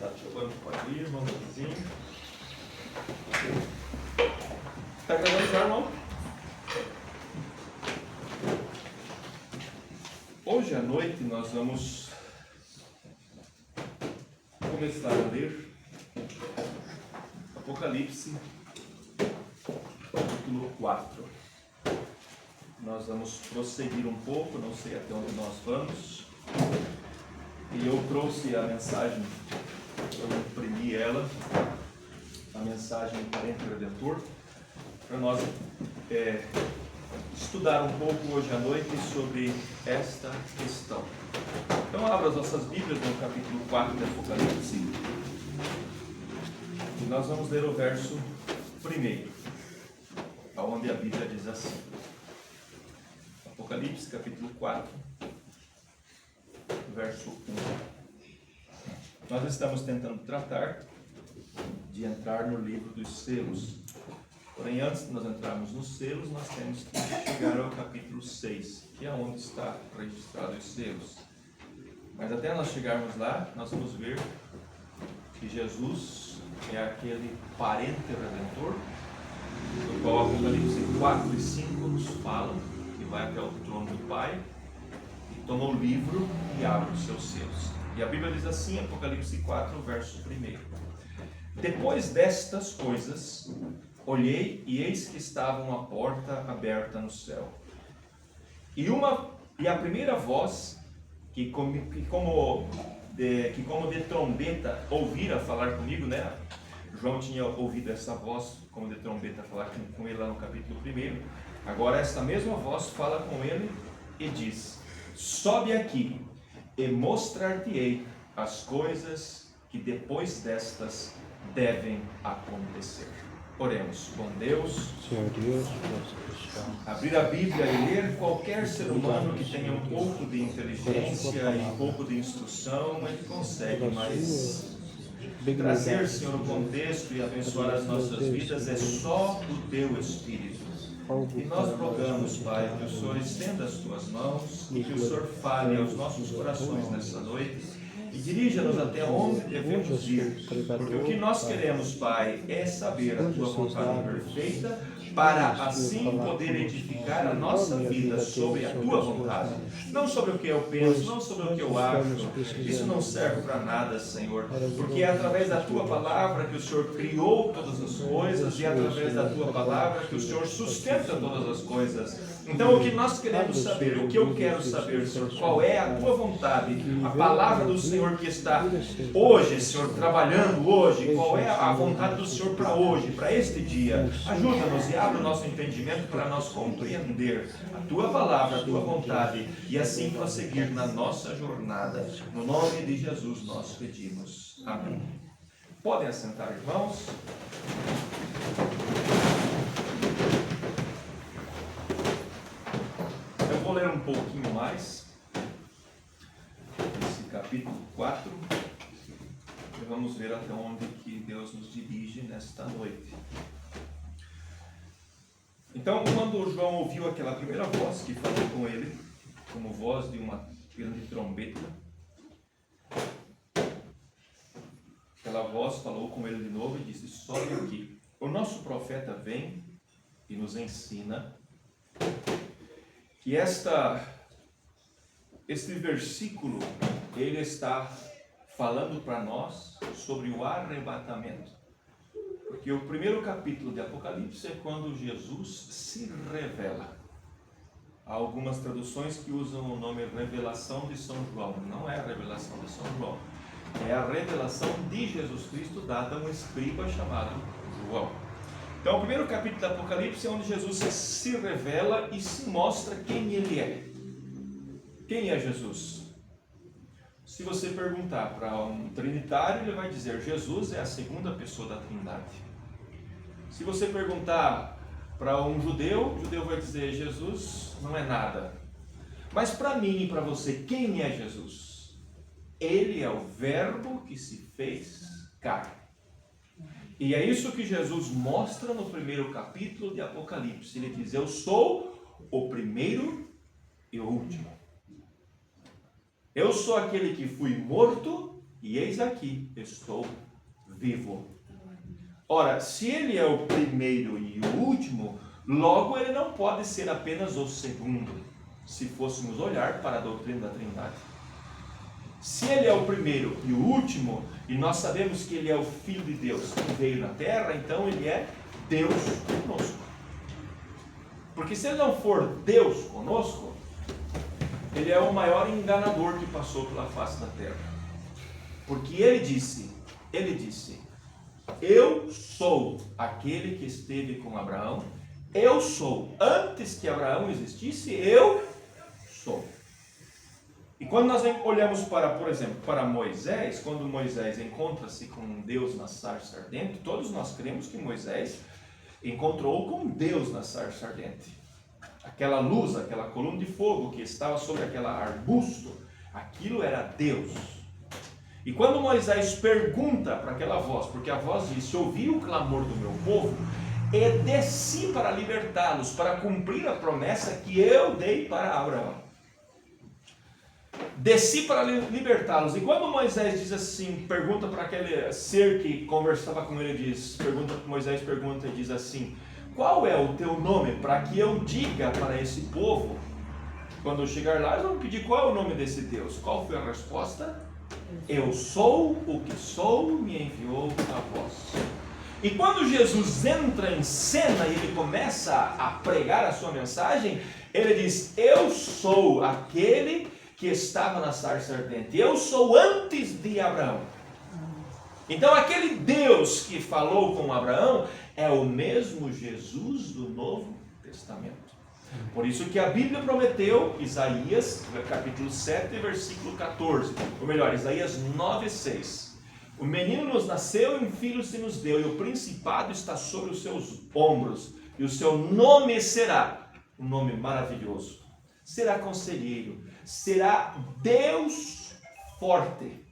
Tá Giovanni, pode ir, irmão vizinho. Tá gravando já, irmão? Hoje à noite nós vamos começar a ler Apocalipse, capítulo 4. Nós vamos prosseguir um pouco, não sei até onde nós vamos. E eu trouxe a mensagem, eu imprimi ela, a mensagem Parente Redentor, para nós estudar um pouco hoje à noite sobre esta questão. Então abra as nossas Bíblias no capítulo 4 de Apocalipse. E nós vamos ler o verso 1, onde a Bíblia diz assim. Apocalipse capítulo 4, verso 1. Nós estamos tentando tratar de entrar no livro dos selos. Porém, antes de nós entrarmos nos selos, nós temos que chegar ao capítulo 6, que é onde está registrado os selos. Mas até nós chegarmos lá, nós vamos ver que Jesus é aquele parente redentor, do qual Apocalipse 4 e 5 nos falam, que vai até o trono do Pai, e toma o livro e abre os seus selos. E a Bíblia diz assim, Apocalipse 4, verso 1. Depois destas coisas, olhei e eis que estava uma porta aberta no céu. E a primeira voz, que como de trombeta ouvira falar comigo, né? João tinha ouvido essa voz como de trombeta falar com ele lá no capítulo 1. Agora esta mesma voz fala com ele e diz: sobe aqui e mostrar-te-ei as coisas que depois destas devem acontecer. Oremos. Bom Deus, Senhor Deus, nosso cristão, abrir a Bíblia e ler, qualquer ser humano que tenha um pouco de inteligência e um pouco de instrução, ele consegue, mas trazer, Senhor, o contexto e abençoar as nossas vidas é só o Teu Espírito. E nós rogamos, Pai, que o Senhor estenda as Tuas mãos e que o Senhor fale aos nossos corações nessa noite e dirija-nos até onde devemos ir, porque o que nós queremos, Pai, é saber a Tua vontade perfeita, para assim poder edificar a nossa vida sobre a Tua vontade, não sobre o que eu penso, não sobre o que eu acho. Isso não serve para nada, Senhor, porque é através da Tua palavra que o Senhor criou todas as coisas e é através da Tua palavra que o Senhor sustenta todas as coisas. Então o que nós queremos saber, o que eu quero saber, Senhor, qual é a Tua vontade, a palavra do Senhor que está hoje, Senhor, trabalhando hoje, qual é a vontade do Senhor para hoje, para este dia. Ajuda-nos e abre o nosso entendimento para nós compreender a Tua palavra, a Tua vontade e assim prosseguir na nossa jornada. No nome de Jesus nós pedimos. Amém. Podem assentar, irmãos. Eu vou ler um pouquinho mais esse capítulo 4 e vamos ver até onde que Deus nos dirige nesta noite. Então, quando João ouviu aquela primeira voz que falou com ele, como voz de uma grande trombeta, aquela voz falou com ele de novo e disse: sobe aqui. O nosso profeta vem e nos ensina que este versículo, ele está falando para nós sobre o arrebatamento. Porque o primeiro capítulo de Apocalipse é quando Jesus se revela. Há algumas traduções que usam o nome Revelação de São João. Não é a Revelação de São João. É a revelação de Jesus Cristo dada a um escriba chamado João. Então o primeiro capítulo do Apocalipse é onde Jesus se revela e se mostra quem Ele é. Quem é Jesus? Se você perguntar para um trinitário, ele vai dizer: Jesus é a segunda pessoa da Trindade. Se você perguntar para um judeu, o judeu vai dizer: Jesus não é nada. Mas para mim e para você, quem é Jesus? Ele é o Verbo que se fez carne. E é isso que Jesus mostra no primeiro capítulo de Apocalipse. Ele diz: eu sou o primeiro e o último. Eu sou aquele que fui morto e eis aqui, estou vivo. Ora, se ele é o primeiro e o último, logo ele não pode ser apenas o segundo, se fôssemos olhar para a doutrina da Trindade. Se ele é o primeiro e o último, e nós sabemos que ele é o Filho de Deus que veio na terra, então ele é Deus conosco. Porque se ele não for Deus conosco, ele é o maior enganador que passou pela face da terra. Porque ele disse, eu sou aquele que esteve com Abraão, eu sou, antes que Abraão existisse, eu sou. E quando nós olhamos para, por exemplo, para Moisés, quando Moisés encontra-se com Deus na sarça ardente, todos nós cremos que Moisés encontrou com Deus na sarça ardente. Aquela luz, aquela coluna de fogo que estava sobre aquele arbusto, aquilo era Deus. E quando Moisés pergunta para aquela voz, porque a voz disse, ouvi o clamor do meu povo, e desci para libertá-los, para cumprir a promessa que eu dei para Abraão. Desci para libertá-los. E quando Moisés diz assim, pergunta para aquele ser que conversava com ele, Moisés pergunta e diz assim, qual é o teu nome, para que eu diga para esse povo, quando eu chegar lá, eles vão pedir qual é o nome desse Deus. Qual foi a resposta? Eu sou o que sou, me enviou a vós. E quando Jesus entra em cena e ele começa a pregar a sua mensagem, ele diz, eu sou aquele que estava na sarça ardente, eu sou antes de Abraão. Então aquele Deus que falou com Abraão é o mesmo Jesus do Novo Testamento. Por isso que a Bíblia prometeu, Isaías capítulo 7, versículo 14, ou melhor, Isaías 9, 6. O menino nos nasceu e um filho se nos deu, e o principado está sobre os seus ombros, e o seu nome será um nome maravilhoso. Será conselheiro, será Deus forte,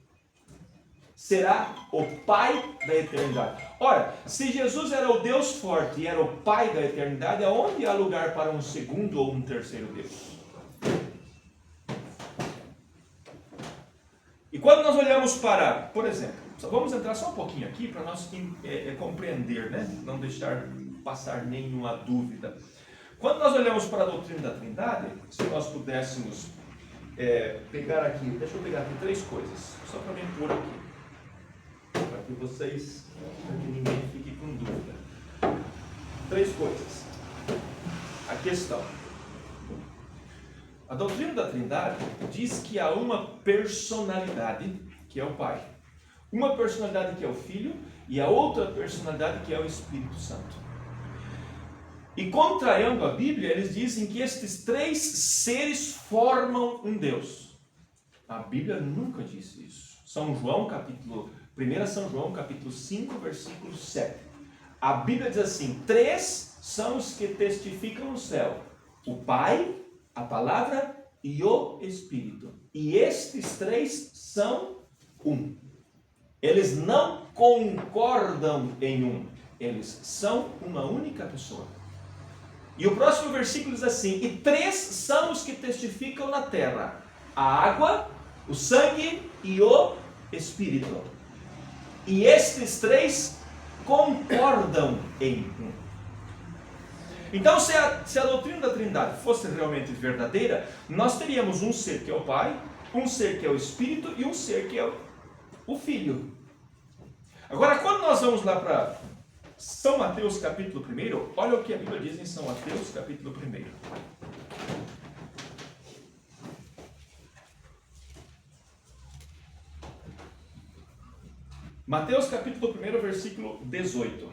será o Pai da eternidade. Ora, se Jesus era o Deus forte e era o Pai da eternidade, aonde há lugar para um segundo ou um terceiro Deus? E quando nós olhamos para, por exemplo, vamos entrar só um pouquinho aqui para nós compreender, né? Não deixar passar nenhuma dúvida. Quando nós olhamos para a doutrina da Trindade, se nós pudéssemos pegar aqui, deixa eu pegar aqui 3 coisas, só para mim pôr aqui, para que vocês, para que ninguém fique com dúvida. 3 coisas. A questão. A doutrina da Trindade diz que há uma personalidade, que é o Pai, uma personalidade que é o Filho e a outra personalidade que é o Espírito Santo. E contrariando a Bíblia, eles dizem que estes 3 seres formam um Deus. A Bíblia nunca disse isso. 1 São João capítulo 5, versículo 7. A Bíblia diz assim, 3 são os que testificam no céu. O Pai, a Palavra e o Espírito. E estes 3 são um. Eles não concordam em um. Eles são uma única pessoa. E o próximo versículo diz assim, e 3 são os que testificam na terra, a água, o sangue e o Espírito. E estes 3 concordam em um. Então, se a doutrina da Trindade fosse realmente verdadeira, nós teríamos um ser que é o Pai, um ser que é o Espírito e um ser que é o Filho. Agora, quando nós vamos lá para São Mateus capítulo 1, olha o que a Bíblia diz em São Mateus capítulo 1. Mateus capítulo 1, versículo 18.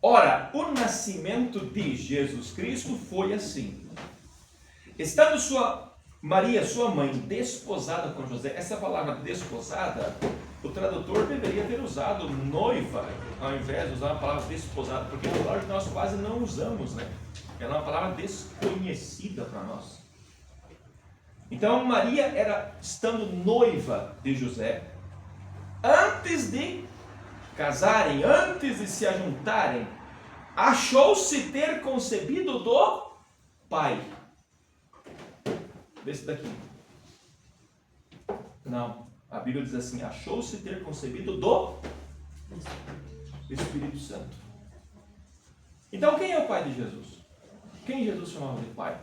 Ora, o nascimento de Jesus Cristo foi assim. Estando Maria, sua mãe, desposada com José, essa palavra desposada, o tradutor deveria ter usado noiva, ao invés de usar a palavra desposada, porque é uma palavra que nós quase não usamos, né? Ela é uma palavra desconhecida para nós. Então, Maria era, estando noiva de José, antes de casarem, antes de se ajuntarem, achou-se ter concebido do Pai. Desse daqui. Não. A Bíblia diz assim: achou-se ter concebido do Espírito Santo. Então quem é o pai de Jesus? Quem Jesus chamava de pai?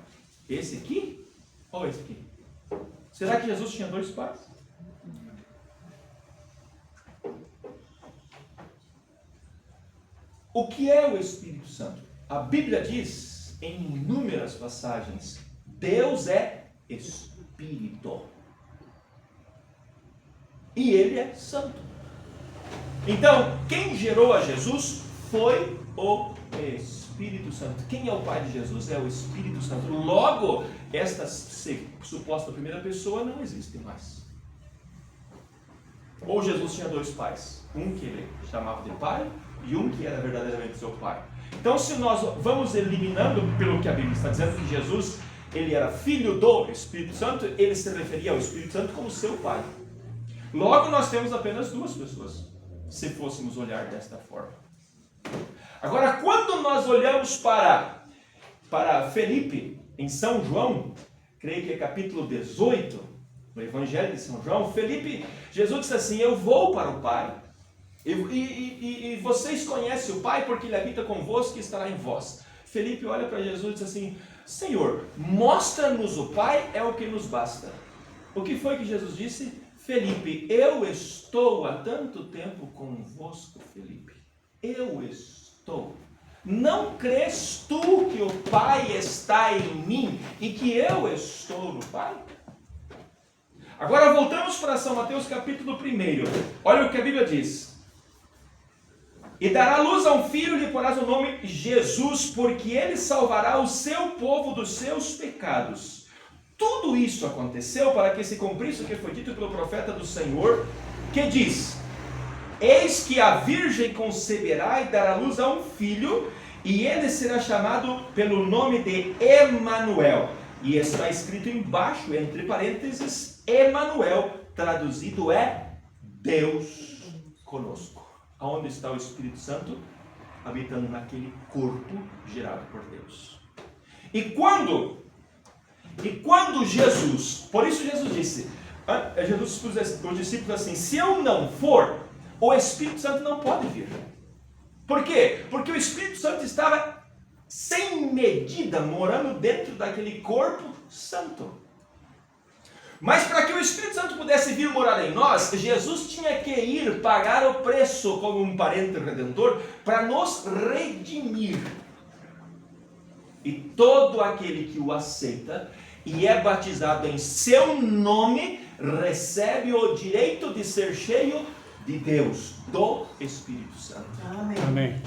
Esse aqui ou esse aqui? Será que Jesus tinha dois pais? O que é o Espírito Santo? A Bíblia diz em inúmeras passagens: Deus é Espírito. E Ele é Santo. Então, quem gerou a Jesus foi o Espírito Santo. Quem é o Pai de Jesus? É o Espírito Santo. Logo, esta suposta primeira pessoa não existe mais. Ou Jesus tinha dois pais. Um que ele chamava de pai e um que era verdadeiramente seu pai. Então, se nós vamos eliminando pelo que a Bíblia está dizendo, que Jesus ele era filho do Espírito Santo, ele se referia ao Espírito Santo como seu pai. Logo, nós temos apenas duas pessoas, se fôssemos olhar desta forma. Agora, quando nós olhamos para Felipe, em São João, creio que é capítulo 18, no Evangelho de São João, Felipe, Jesus disse assim: eu vou para o Pai, e vocês conhecem o Pai porque Ele habita convosco e estará em vós. Felipe olha para Jesus e diz assim: Senhor, mostra-nos o Pai, é o que nos basta. O que foi que Jesus disse? Felipe, eu estou há tanto tempo convosco, Felipe. Eu estou. Não crês tu que o Pai está em mim e que eu estou no Pai? Agora voltamos para São Mateus capítulo 1. Olha o que a Bíblia diz. E dará luz a um filho, lhe porás o nome Jesus, porque ele salvará o seu povo dos seus pecados. Tudo isso aconteceu para que se cumprisse o que foi dito pelo profeta do Senhor, que diz: eis que a virgem conceberá e dará luz a um filho, e ele será chamado pelo nome de Emanuel. E está escrito embaixo, entre parênteses, Emanuel, traduzido é Deus conosco. Aonde está o Espírito Santo? Habitando naquele corpo gerado por Deus. E quando Jesus, por isso Jesus disse, Jesus disse para os discípulos assim: se eu não for, o Espírito Santo não pode vir. Por quê? Porque o Espírito Santo estava sem medida morando dentro daquele corpo santo. Mas para que o Espírito Santo pudesse vir morar em nós, Jesus tinha que ir pagar o preço como um parente redentor para nos redimir. E todo aquele que o aceita e é batizado em seu nome, recebe o direito de ser cheio de Deus, do Espírito Santo. Amém.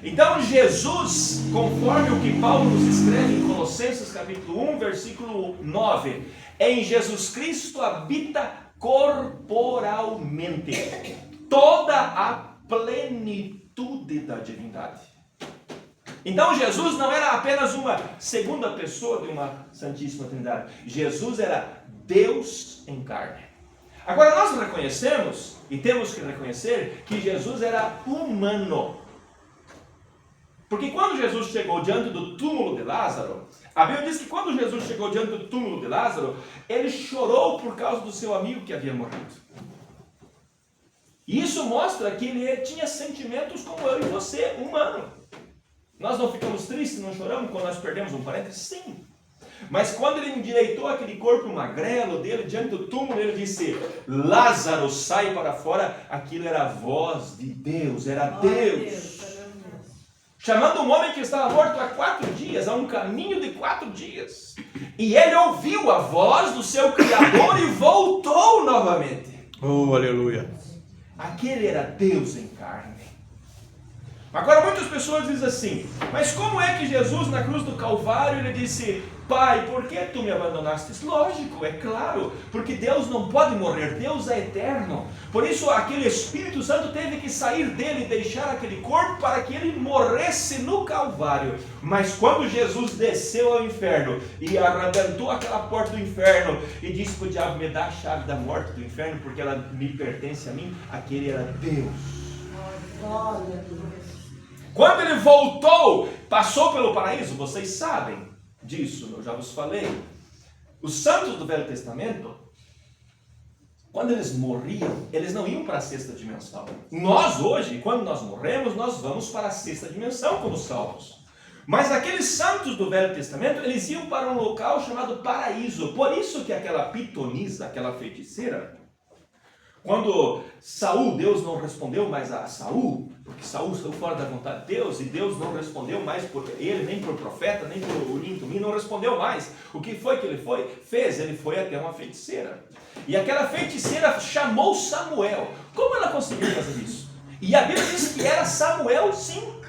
Então Jesus, conforme o que Paulo nos escreve em Colossenses capítulo 1, versículo 9, em Jesus Cristo habita corporalmente toda a plenitude da divindade. Então Jesus não era apenas uma segunda pessoa de uma Santíssima Trindade. Jesus era Deus em carne. Agora nós reconhecemos, e temos que reconhecer, que Jesus era humano. Porque quando Jesus chegou diante do túmulo de Lázaro, a Bíblia diz que quando Jesus chegou diante do túmulo de Lázaro, ele chorou por causa do seu amigo que havia morrido. E isso mostra que ele tinha sentimentos como eu e você, humano. Nós não ficamos tristes, não choramos quando nós perdemos um parente? Sim. Mas quando ele endireitou aquele corpo magrelo dele diante do túmulo, ele disse: Lázaro, sai para fora. Aquilo era a voz de Deus, era Deus. Chamando um homem que estava morto há 4 dias, a um caminho de 4 dias. E ele ouviu a voz do seu Criador e voltou novamente. Oh, aleluia. Aquele era Deus em carne. Agora muitas pessoas dizem assim: mas como é que Jesus na cruz do Calvário ele disse: Pai, por que tu me abandonaste? Lógico, é claro, porque Deus não pode morrer, Deus é eterno. Por isso aquele Espírito Santo teve que sair dele e deixar aquele corpo para que ele morresse no Calvário. Mas quando Jesus desceu ao inferno e arrebentou aquela porta do inferno e disse para o diabo: me dá a chave da morte do inferno porque ela me pertence a mim, aquele era Deus. Glória a Deus. Quando ele voltou, passou pelo paraíso, vocês sabem disso, eu já vos falei. Os santos do Velho Testamento, quando eles morriam, eles não iam para a sexta dimensão. Nós hoje, quando nós morremos, nós vamos para a sexta dimensão como salvos. Mas aqueles santos do Velho Testamento, eles iam para um local chamado paraíso. Por isso que aquela pitonisa, aquela feiticeira, quando Saul, Deus não respondeu mais a Saul, porque Saul saiu fora da vontade de Deus, e Deus não respondeu mais por ele, nem por profeta, nem por Urim, Tumim, não respondeu mais. O que foi que ele fez? Ele foi até uma feiticeira. E aquela feiticeira chamou Samuel. Como ela conseguiu fazer isso? E a Bíblia diz que era Samuel, sim.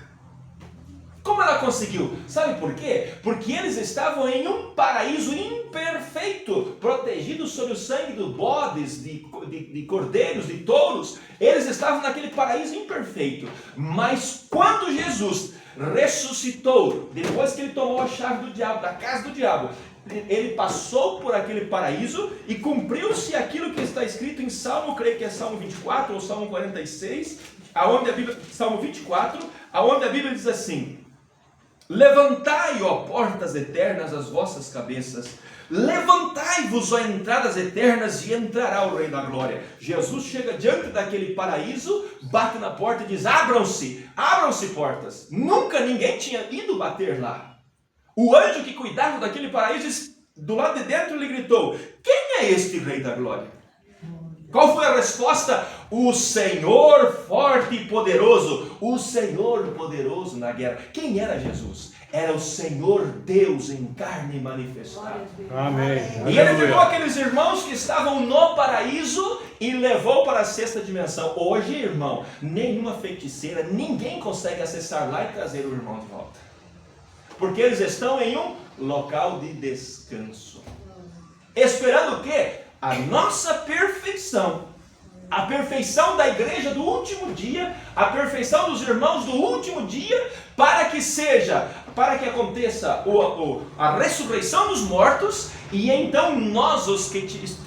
Como ela conseguiu? Sabe por quê? Porque eles estavam em um paraíso imperfeito, protegidos sob o sangue de bodes, de cordeiros, de touros. Eles estavam naquele paraíso imperfeito. Mas quando Jesus ressuscitou, depois que ele tomou a chave do diabo, da casa do diabo, ele passou por aquele paraíso e cumpriu-se aquilo que está escrito em Salmo, creio que é Salmo 24 ou Salmo 46, Salmo 24, aonde a Bíblia diz assim: levantai, ó portas eternas, as vossas cabeças, levantai-vos, ó entradas eternas, e entrará o Rei da Glória. Jesus chega diante daquele paraíso, bate na porta e diz: abram-se portas. Nunca ninguém tinha ido bater lá. O anjo que cuidava daquele paraíso, do lado de dentro, ele gritou: quem é este Rei da Glória? Qual foi a resposta? O Senhor forte e poderoso. O Senhor poderoso na guerra. Quem era Jesus? Era o Senhor Deus em carne manifestado. Amém. E ele pegou aqueles irmãos que estavam no paraíso e levou para a sexta dimensão. Hoje, irmão, nenhuma feiticeira, ninguém consegue acessar lá e trazer o irmão de volta. Porque eles estão em um local de descanso. Esperando o quê? A nossa perfeição. A perfeição da igreja do último dia, a perfeição dos irmãos do último dia, para que aconteça a ressurreição dos mortos, e então nós, os que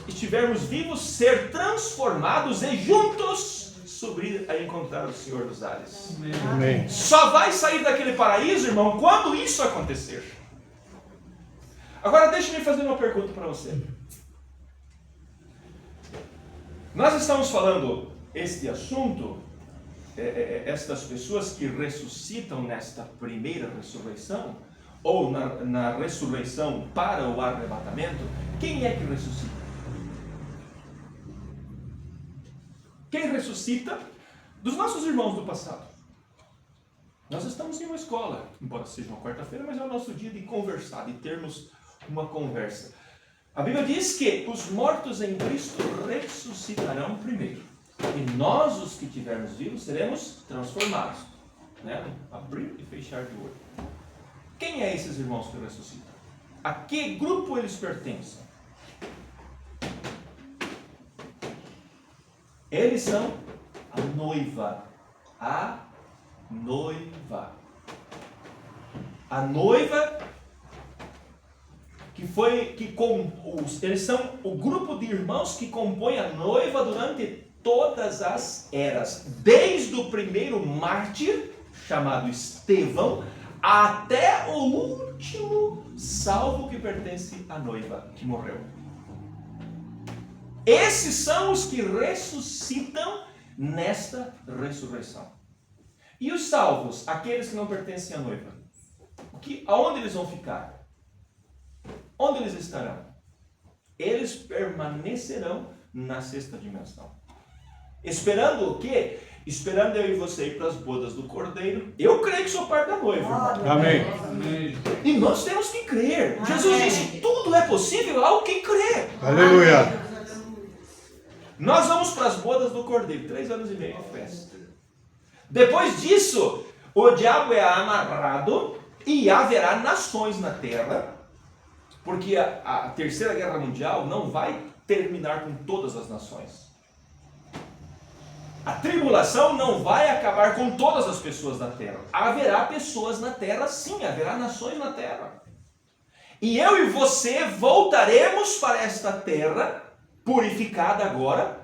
estivermos vivos, ser transformados e juntos subir a encontrar o Senhor dos ares. Amém. Só vai sair daquele paraíso, irmão, quando isso acontecer. Agora deixa-me fazer uma pergunta para você. Nós estamos falando este assunto, estas pessoas que ressuscitam nesta primeira ressurreição, ou na ressurreição para o arrebatamento. Quem é que ressuscita? Quem ressuscita? Dos nossos irmãos do passado. Nós estamos em uma escola, embora seja uma quarta-feira, mas é o nosso dia de conversar, de termos uma conversa. A Bíblia diz que os mortos em Cristo ressuscitarão primeiro. E nós, os que estivermos vivos, seremos transformados. Né? Abrir e fechar de olho. Quem é esses irmãos que ressuscitam? A que grupo eles pertencem? Eles são a noiva. A noiva. A noiva eles são o grupo de irmãos que compõe a noiva durante todas as eras, desde o primeiro mártir, chamado Estevão, até o último salvo que pertence à noiva, que morreu. Esses são os que ressuscitam nesta ressurreição. E os salvos, aqueles que não pertencem à noiva, aonde eles vão ficar? Onde eles estarão? Eles permanecerão na sexta dimensão. Esperando o quê? Esperando eu e você ir para as bodas do Cordeiro. Eu creio que sou parte da noiva, irmão. Amém. E nós temos que crer. Jesus disse: tudo é possível ao que crer. Aleluia. Nós vamos para as bodas do Cordeiro. 3 anos e meio de festa. Depois disso, o diabo é amarrado e haverá nações na terra. Porque a Terceira Guerra Mundial não vai terminar com todas as nações. A tribulação não vai acabar com todas as pessoas da terra. Haverá pessoas na terra, sim, haverá nações na terra. E eu e você voltaremos para esta terra, purificada agora.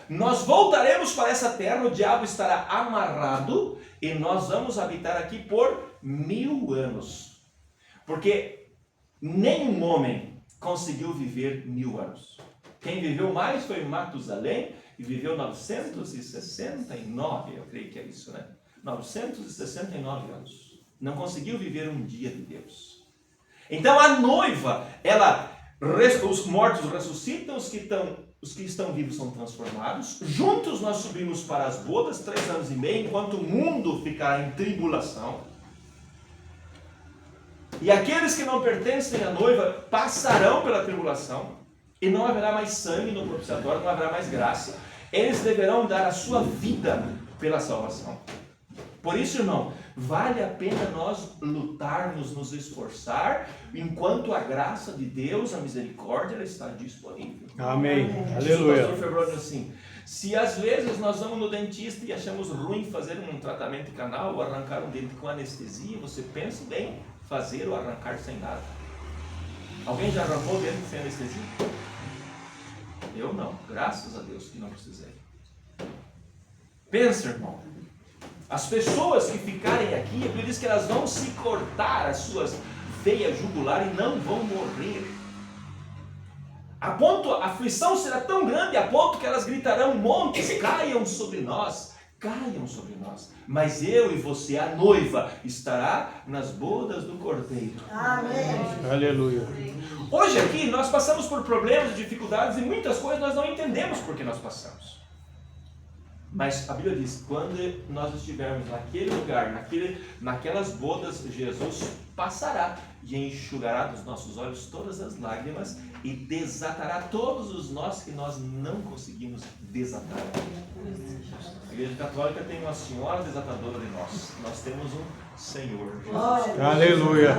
Nós voltaremos para essa terra, o diabo estará amarrado e nós vamos habitar aqui por 1000 anos. Porque nenhum homem conseguiu viver 1000 anos. Quem viveu mais foi Matusalém, e viveu 969, eu creio que é isso, né? 969 anos. Não conseguiu viver um dia de Deus. Então a noiva, os mortos ressuscitam, os que estão vivos são transformados. Juntos nós subimos para as bodas, 3 anos e meio, enquanto o mundo ficará em tribulação. E aqueles que não pertencem à noiva passarão pela tribulação. E não haverá mais sangue no propiciatório, não haverá mais graça. Eles deverão dar a sua vida pela salvação. Por isso, irmão, vale a pena nós lutarmos, nos esforçar, enquanto a graça de Deus, a misericórdia, ela está disponível. Amém. Diz o Aleluia. pastor Febrônio assim: se às vezes nós vamos no dentista e achamos ruim fazer um tratamento de canal ou arrancar um dente com anestesia, você pense bem fazer ou arrancar sem nada. Alguém já arrancou o dente sem anestesia? Eu não, graças a Deus que não precisei. Pensa, irmão, as pessoas que ficarem aqui, a Bíblia diz que elas vão se cortar as suas veias jugulares e não vão morrer. A aflição será tão grande a ponto que elas gritarão: montes caiam sobre nós, caiam sobre nós. Mas eu e você, a noiva, estará nas bodas do Cordeiro. Amém. Aleluia. Hoje aqui nós passamos por problemas, dificuldades e muitas coisas nós não entendemos porque nós passamos. Mas a Bíblia diz: quando nós estivermos naquele lugar, naquelas bodas, Jesus passará e enxugará dos nossos olhos todas as lágrimas e desatará todos os nós que nós não conseguimos desatar. A Igreja Católica tem uma senhora desatadora de nós. Nós temos um Senhor Jesus. Aleluia.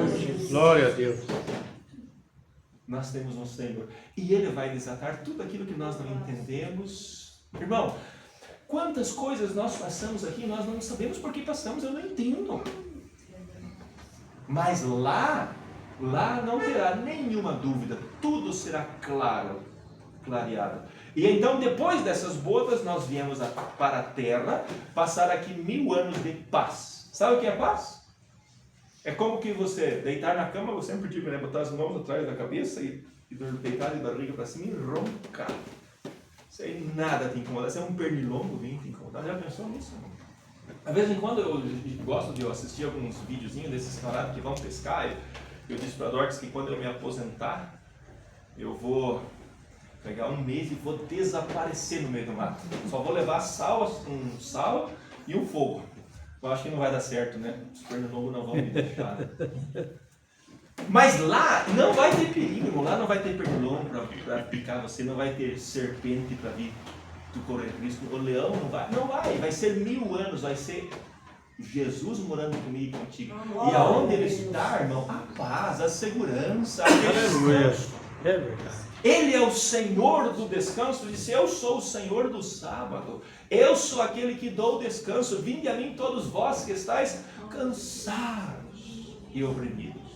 Glória a Deus. Nós temos um Senhor. E Ele vai desatar tudo aquilo que nós não entendemos. Irmão, quantas coisas nós passamos aqui, nós não sabemos por que passamos, eu não entendo. Mas lá não terá nenhuma dúvida, tudo será clareado. E então, depois dessas bodas, nós viemos para a terra, passar aqui 1000 anos de paz. Sabe o que é paz? É como que você deitar na cama, eu sempre digo, né, botar as mãos atrás da cabeça e deitar de barriga para cima e roncar. Isso aí nada te incomoda. Se é um pernilongo, vem te incomodar. Já pensou nisso? Às vezes em quando eu gosto de assistir alguns videozinhos desses camaradas que vão pescar. Eu disse para a Dortes que quando eu me aposentar, eu vou pegar 1 mês e vou desaparecer no meio do mato. Só vou levar um sal e um fogo. Eu acho que não vai dar certo, né? Os pernilongos não vão me deixar. Mas lá não vai ter perigo, lá não vai ter pernilongo para picar você, não vai ter serpente para vir tu correr risco. O leão vai ser 1000 anos, vai ser Jesus morando comigo e contigo. E aonde Ele está, irmão, a paz, a segurança, a descanso. É verdade. Ele é o Senhor do descanso. Ele disse: eu sou o Senhor do sábado, eu sou aquele que dou descanso. Vinde a mim todos vós que estáis cansados e oprimidos.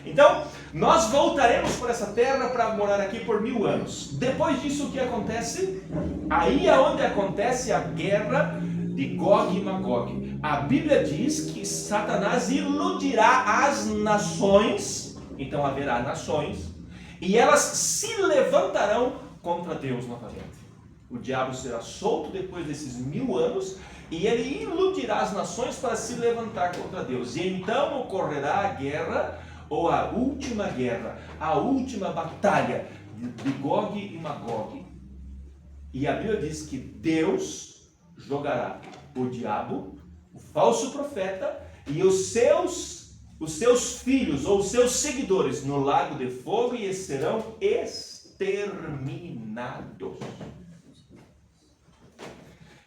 Então, nós voltaremos para essa terra para morar aqui por 1000 anos. Depois disso, o que acontece? Aí é onde acontece a guerra de Gog e Magog. A Bíblia diz que Satanás iludirá as nações. Então haverá nações e elas se levantarão contra Deus novamente. O diabo será solto depois desses 1000 anos e ele iludirá as nações para se levantar contra Deus. E então ocorrerá a guerra, ou a última guerra, a última batalha de Gog e Magog. E a Bíblia diz que Deus jogará o diabo, o falso profeta e os seus filhos ou os seus seguidores no lago de fogo, e eles serão exterminados.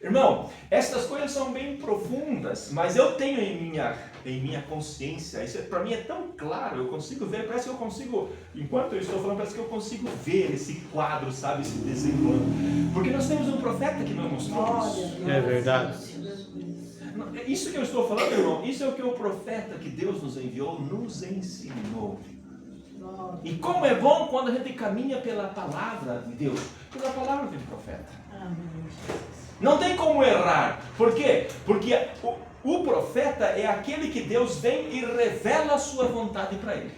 Irmão, estas coisas são bem profundas, mas eu tenho em minha consciência, isso para mim é tão claro, eu consigo ver, parece que eu consigo, enquanto eu estou falando, parece que eu consigo ver esse quadro, sabe, se desenrolando. Porque nós temos um profeta que nos mostrou isso. É verdade. Isso que eu estou falando, irmão, isso é o que o profeta que Deus nos enviou nos ensinou. E como é bom quando a gente caminha pela palavra de Deus, pela palavra do profeta. Não tem como errar. Por quê? Porque o profeta é aquele que Deus vem e revela a sua vontade para ele.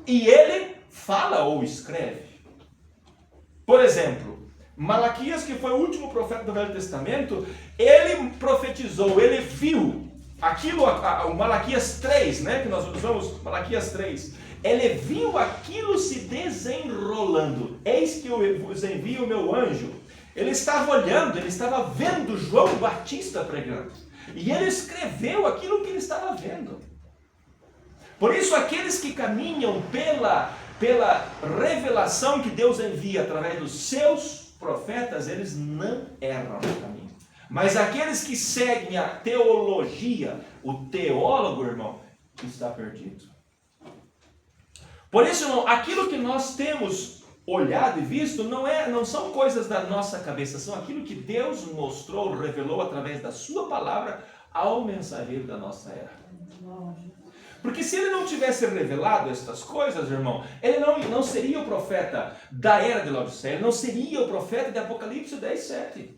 E ele fala ou escreve. Por exemplo, Malaquias, que foi o último profeta do Velho Testamento, ele profetizou, ele viu aquilo, o Malaquias 3, né, que nós usamos, Malaquias 3, ele viu aquilo se desenrolando. Eis que eu vos envio o meu anjo. Ele estava olhando, ele estava vendo João Batista pregando. E ele escreveu aquilo que ele estava vendo. Por isso, aqueles que caminham pela revelação que Deus envia através dos seus profetas, eles não erram no caminho. Mas aqueles que seguem a teologia, o teólogo, irmão, está perdido. Por isso, irmão, aquilo que nós temos olhado e visto não são coisas da nossa cabeça, são aquilo que Deus mostrou, revelou através da sua palavra ao mensageiro da nossa era. Porque se ele não tivesse revelado estas coisas, irmão, ele não seria o profeta da era de Laodiceia, ele não seria o profeta de Apocalipse 10:7.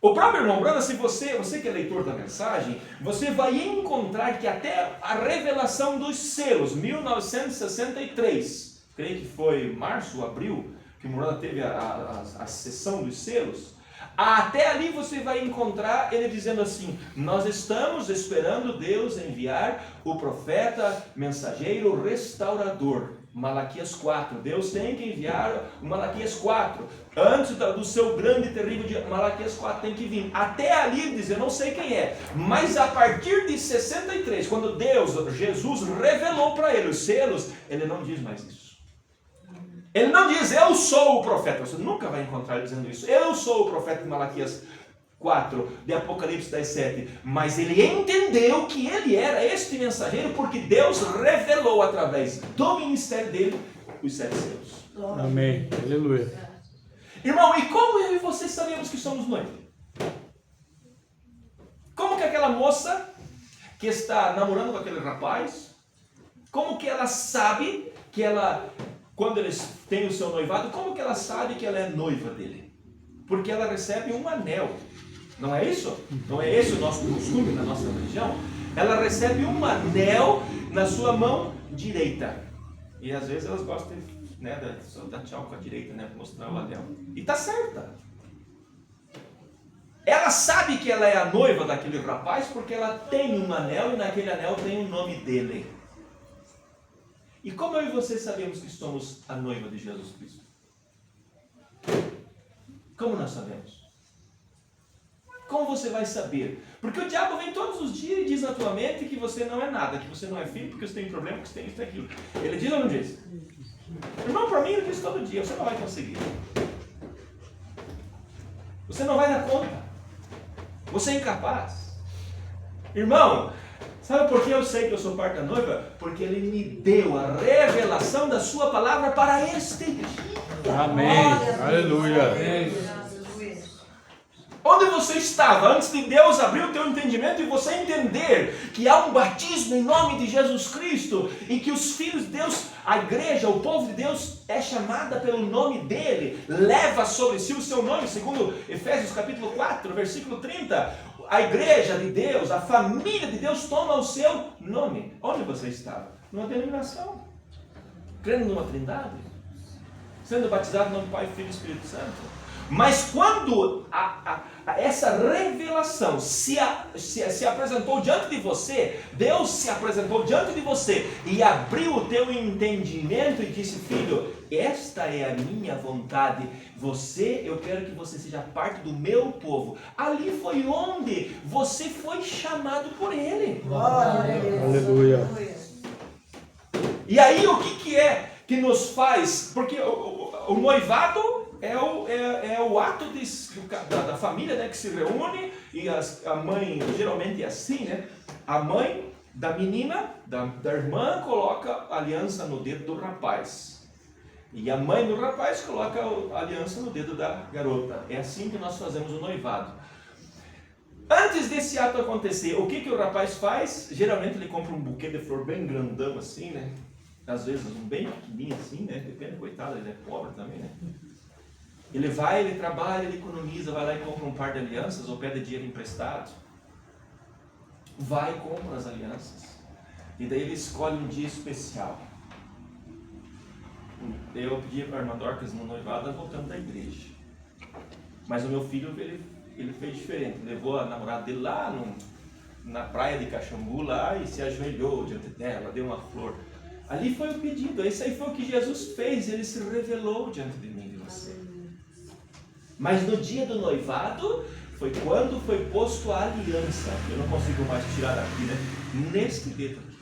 O próprio irmão Branham, se você que é leitor da mensagem, você vai encontrar que até a revelação dos selos, 1963, creio que foi março ou abril, que o Branham teve a sessão dos selos, até ali você vai encontrar ele dizendo assim: nós estamos esperando Deus enviar o profeta, mensageiro, restaurador. Malaquias 4, Deus tem que enviar o Malaquias 4, antes do seu grande e terrível dia, Malaquias 4 tem que vir. Até ali ele diz, eu não sei quem é, mas a partir de 63, quando Jesus revelou para ele os selos, ele não diz mais isso. Ele não diz, eu sou o profeta. Você nunca vai encontrar ele dizendo isso. Eu sou o profeta de Malaquias 4, de Apocalipse 10:7. Mas ele entendeu que ele era este mensageiro, porque Deus revelou através do ministério dele os 7 selos. Amém. Aleluia. Irmão, e como eu e você sabemos que somos noivos? Como que aquela moça que está namorando com aquele rapaz, como que ela sabe que ela... Quando eles têm o seu noivado, como que ela sabe que ela é noiva dele? Porque ela recebe um anel. Não é isso? Não é esse o nosso costume na nossa religião? Ela recebe um anel na sua mão direita. E às vezes elas gostam de, só dar tchau com a direita, para mostrar o anel. E está certa. Ela sabe que ela é a noiva daquele rapaz porque ela tem um anel e naquele anel tem o nome dele. E como eu e você sabemos que somos a noiva de Jesus Cristo? Como nós sabemos? Como você vai saber? Porque o diabo vem todos os dias e diz na tua mente que você não é nada, que você não é filho, porque você tem problema, que você tem isso e aquilo. Ele diz ou não diz? Irmão, para mim ele diz todo dia, você não vai conseguir. Você não vai dar conta. Você é incapaz. Irmão, sabe por que eu sei que eu sou parte da noiva? Porque ele me deu a revelação da sua palavra para este dia. Amém. Aleluia. Onde você estava antes de Deus abrir o teu entendimento e você entender que há um batismo em nome de Jesus Cristo e que os filhos de Deus, a igreja, o povo de Deus é chamada pelo nome dele, leva sobre si o seu nome, segundo Efésios capítulo 4, versículo 30, a igreja de Deus, a família de Deus toma o seu nome. Onde você estava? Numa denominação, crendo numa trindade, sendo batizado no nome do Pai, Filho e Espírito Santo. Mas quando essa revelação se apresentou diante de você, Deus se apresentou diante de você e abriu o teu entendimento e disse, filho, esta é a minha vontade, eu quero que você seja parte do meu povo. Ali foi onde você foi chamado por ele. Aleluia. E aí o que é que nos faz, porque o noivado é o ato da família, né, que se reúne e a mãe, geralmente é assim, né? A mãe da menina, da irmã, coloca a aliança no dedo do rapaz. E a mãe do rapaz coloca a aliança no dedo da garota. É assim que nós fazemos o noivado. Antes desse ato acontecer, o que o rapaz faz? Geralmente ele compra um buquê de flor bem grandão assim, né? Às vezes um bem pequenininho assim, né? Depende, coitado, ele é pobre também, né? Ele vai, ele trabalha, ele economiza, vai lá e compra um par de alianças ou pede dinheiro emprestado. Vai e compra as alianças. E daí ele escolhe um dia especial. eu pedi para a irmã Dorcas no noivado voltando da igreja. Mas o meu filho, ele fez diferente. Levou a namorada dele lá na praia de Caxambu lá e se ajoelhou diante dela, deu uma flor. Ali foi o pedido, isso aí foi o que Jesus fez, ele se revelou diante de mim e de você. Mas no dia do noivado, foi quando foi posto a aliança. Eu não consigo mais tirar daqui, né? Neste dedo aqui.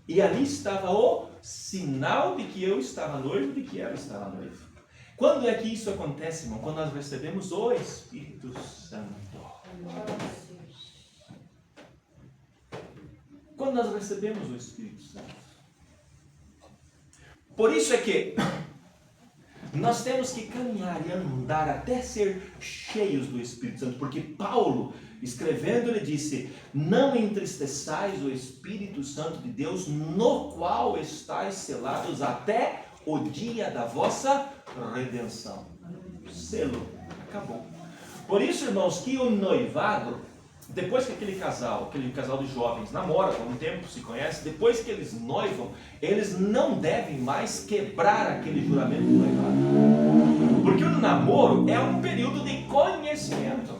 E ali estava o sinal de que eu estava noivo, de que ela estava noiva. Quando é que isso acontece, irmão? Quando nós recebemos o Espírito Santo. Quando nós recebemos o Espírito Santo. Por isso é que nós temos que caminhar e andar até ser cheios do Espírito Santo, porque Paulo, escrevendo, ele disse: não entristeçais o Espírito Santo de Deus, no qual estáis selados até o dia da vossa redenção. Selo, acabou. Por isso, irmãos, que o noivado, depois que aquele casal de jovens namora por um tempo, se conhece, depois que eles noivam, eles não devem mais quebrar aquele juramento do noivado. Porque o namoro é um período de conhecimento.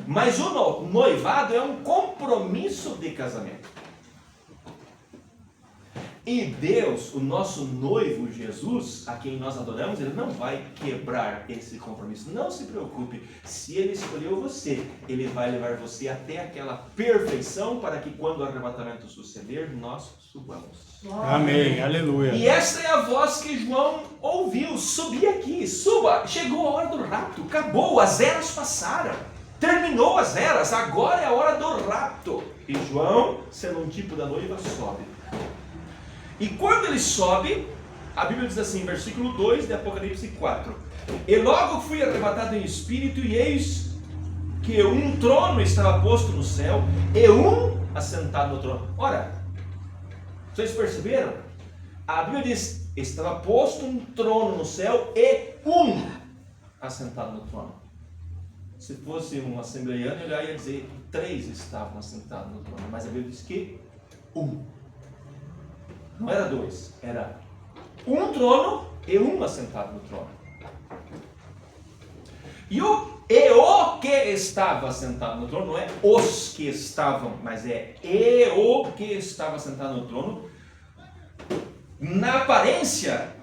Mas o noivado é um compromisso de casamento. E Deus, o nosso noivo Jesus, a quem nós adoramos, ele não vai quebrar esse compromisso. Não se preocupe, se ele escolheu você, ele vai levar você até aquela perfeição para que quando o arrebatamento suceder, nós subamos. Amém, aleluia. E esta é a voz que João ouviu: subi aqui, suba, chegou a hora do rapto, acabou, as eras passaram, terminou as eras, agora é a hora do rapto. E João, sendo um tipo da noiva, sobe. E quando ele sobe, a Bíblia diz assim, versículo 2 de Apocalipse 4: e logo fui arrebatado em espírito, e eis que um trono estava posto no céu, e um assentado no trono. Ora, vocês perceberam? A Bíblia diz: estava posto um trono no céu, e um assentado no trono. Se fosse um assembleiano, ele ia dizer que 3 estavam assentados no trono, mas a Bíblia diz que um. Não era 2, era um trono e um assentado no trono. E o que estava sentado no trono, não é os que estavam, mas é o que estava sentado no trono, na aparência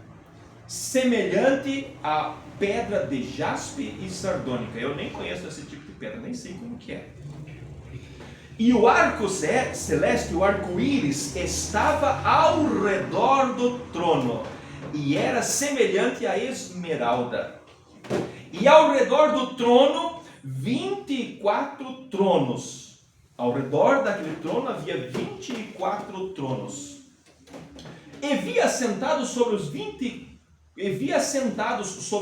semelhante a pedra de jaspe e sardônica. Eu nem conheço esse tipo de pedra, nem sei como que é. E o arco celeste, o arco-íris, estava ao redor do trono, e era semelhante a esmeralda. E ao redor do trono, 24 tronos. Ao redor daquele trono havia 24 tronos. E via sentados sobre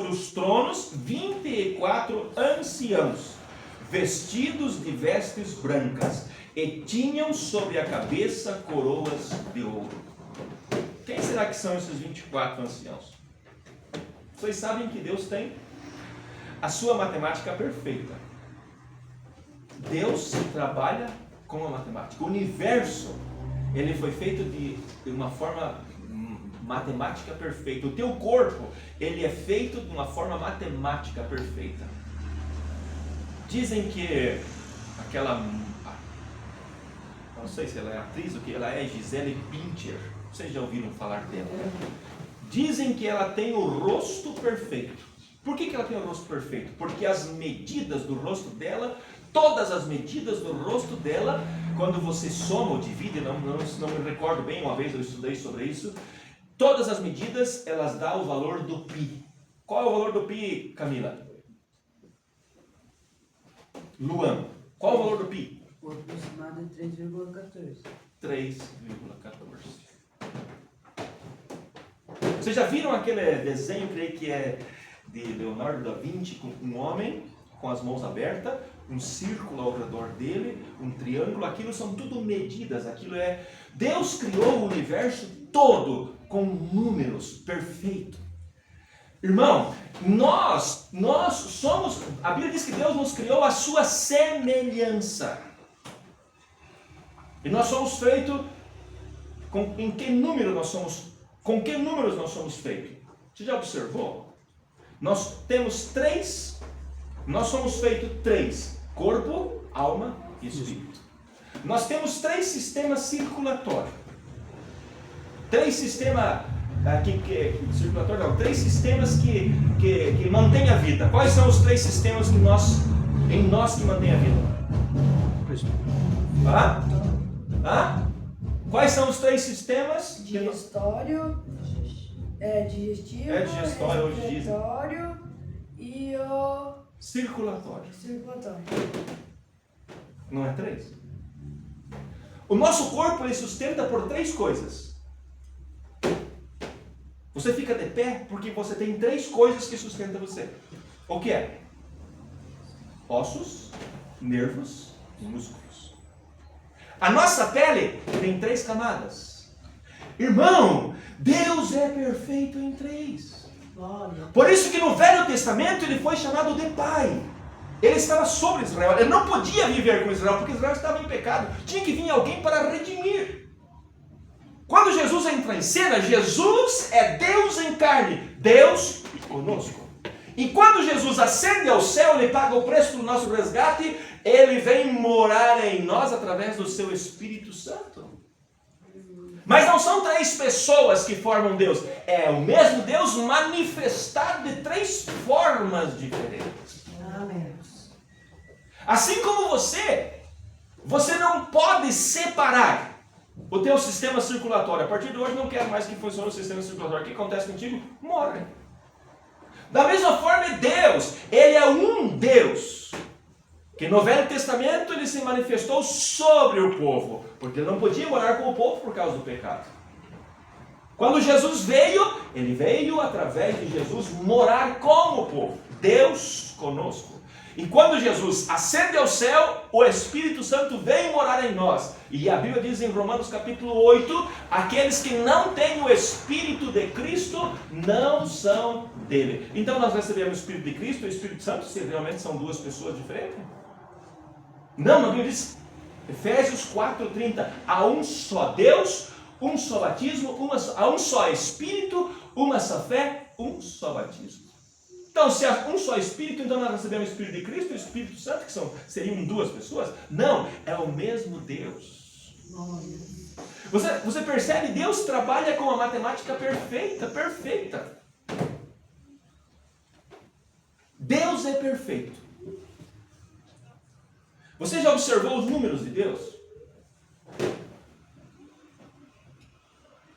os tronos 24 anciãos, vestidos de vestes brancas, e tinham sobre a cabeça coroas de ouro. Quem será que são esses 24 anciãos? Vocês sabem que Deus tem a sua matemática perfeita. Deus trabalha com a matemática. O universo, ele foi feito de uma forma matemática perfeita. O teu corpo, ele é feito de uma forma matemática perfeita. Dizem que aquela, não sei se ela é atriz ou que ela é, Gisele Bündchen, vocês já ouviram falar dela? Dizem que ela tem o rosto perfeito. Por que ela tem o rosto perfeito? Porque as medidas do rosto dela, todas as medidas do rosto dela, quando você soma ou divide, não me recordo bem, uma vez eu estudei sobre isso, todas as medidas, elas dão o valor do pi. Qual é o valor do pi, Camila? Luan, qual é o valor do pi? O aproximado é 3,14. 3,14. Vocês já viram aquele desenho, creio que é de Leonardo da Vinci, com um homem com as mãos abertas, um círculo ao redor dele, um triângulo? Aquilo são tudo medidas, aquilo é... Deus criou o universo todo com números perfeitos. Irmão, nós somos, a Bíblia diz que Deus nos criou a sua semelhança. E nós somos feitos, em que número nós somos Com que números nós somos feitos? Você já observou? Nós somos feitos 3: corpo, alma e espírito. Nós temos 3 sistemas circulatórios. 3 sistemas circulatórios, não, 3 sistemas que mantêm a vida. Quais são os 3 sistemas em nós que mantêm a vida? Quais são os 3 sistemas? Digestivo, respiratório e o Circulatório. circulatório. Não é 3? O nosso corpo ele sustenta por 3 coisas. Você fica de pé porque você tem 3 coisas que sustentam você. O que é? Ossos, nervos e músculos. A nossa pele tem 3 camadas. Irmão, Deus é perfeito em 3. Por isso que no Velho Testamento ele foi chamado de Pai. Ele estava sobre Israel. Ele não podia viver com Israel, porque Israel estava em pecado. Tinha que vir alguém para redimir. Quando Jesus entra em cena, Jesus é Deus em carne. Deus conosco. E quando Jesus ascende ao céu, ele paga o preço do nosso resgate. Ele vem morar em nós através do seu Espírito Santo. Mas não são 3 pessoas que formam Deus. É o mesmo Deus manifestado de 3 formas diferentes. Amém. Assim como você não pode separar o teu sistema circulatório. A partir de hoje não quero mais que funcione o sistema circulatório. O que acontece contigo? Morre. Da mesma forma, Deus, ele é um Deus. Que no Velho Testamento ele se manifestou sobre o povo, porque ele não podia morar com o povo por causa do pecado. Quando Jesus veio, ele veio através de Jesus morar com o povo, Deus conosco. E quando Jesus ascende ao céu, o Espírito Santo vem morar em nós. E a Bíblia diz em Romanos capítulo 8, aqueles que não têm o Espírito de Cristo não são dele. Então nós recebemos o Espírito de Cristo e o Espírito Santo, se realmente são 2 pessoas diferentes? Não, a Bíblia diz, Efésios 4:30, há um só Deus, um só batismo, há um só Espírito, uma só fé, um só batismo. Então, se há um só Espírito, então nós recebemos o Espírito de Cristo e o Espírito Santo, que seriam 2 pessoas? Não, é o mesmo Deus. Você percebe? Deus trabalha com a matemática perfeita. Deus é perfeito. Você já observou os números de Deus?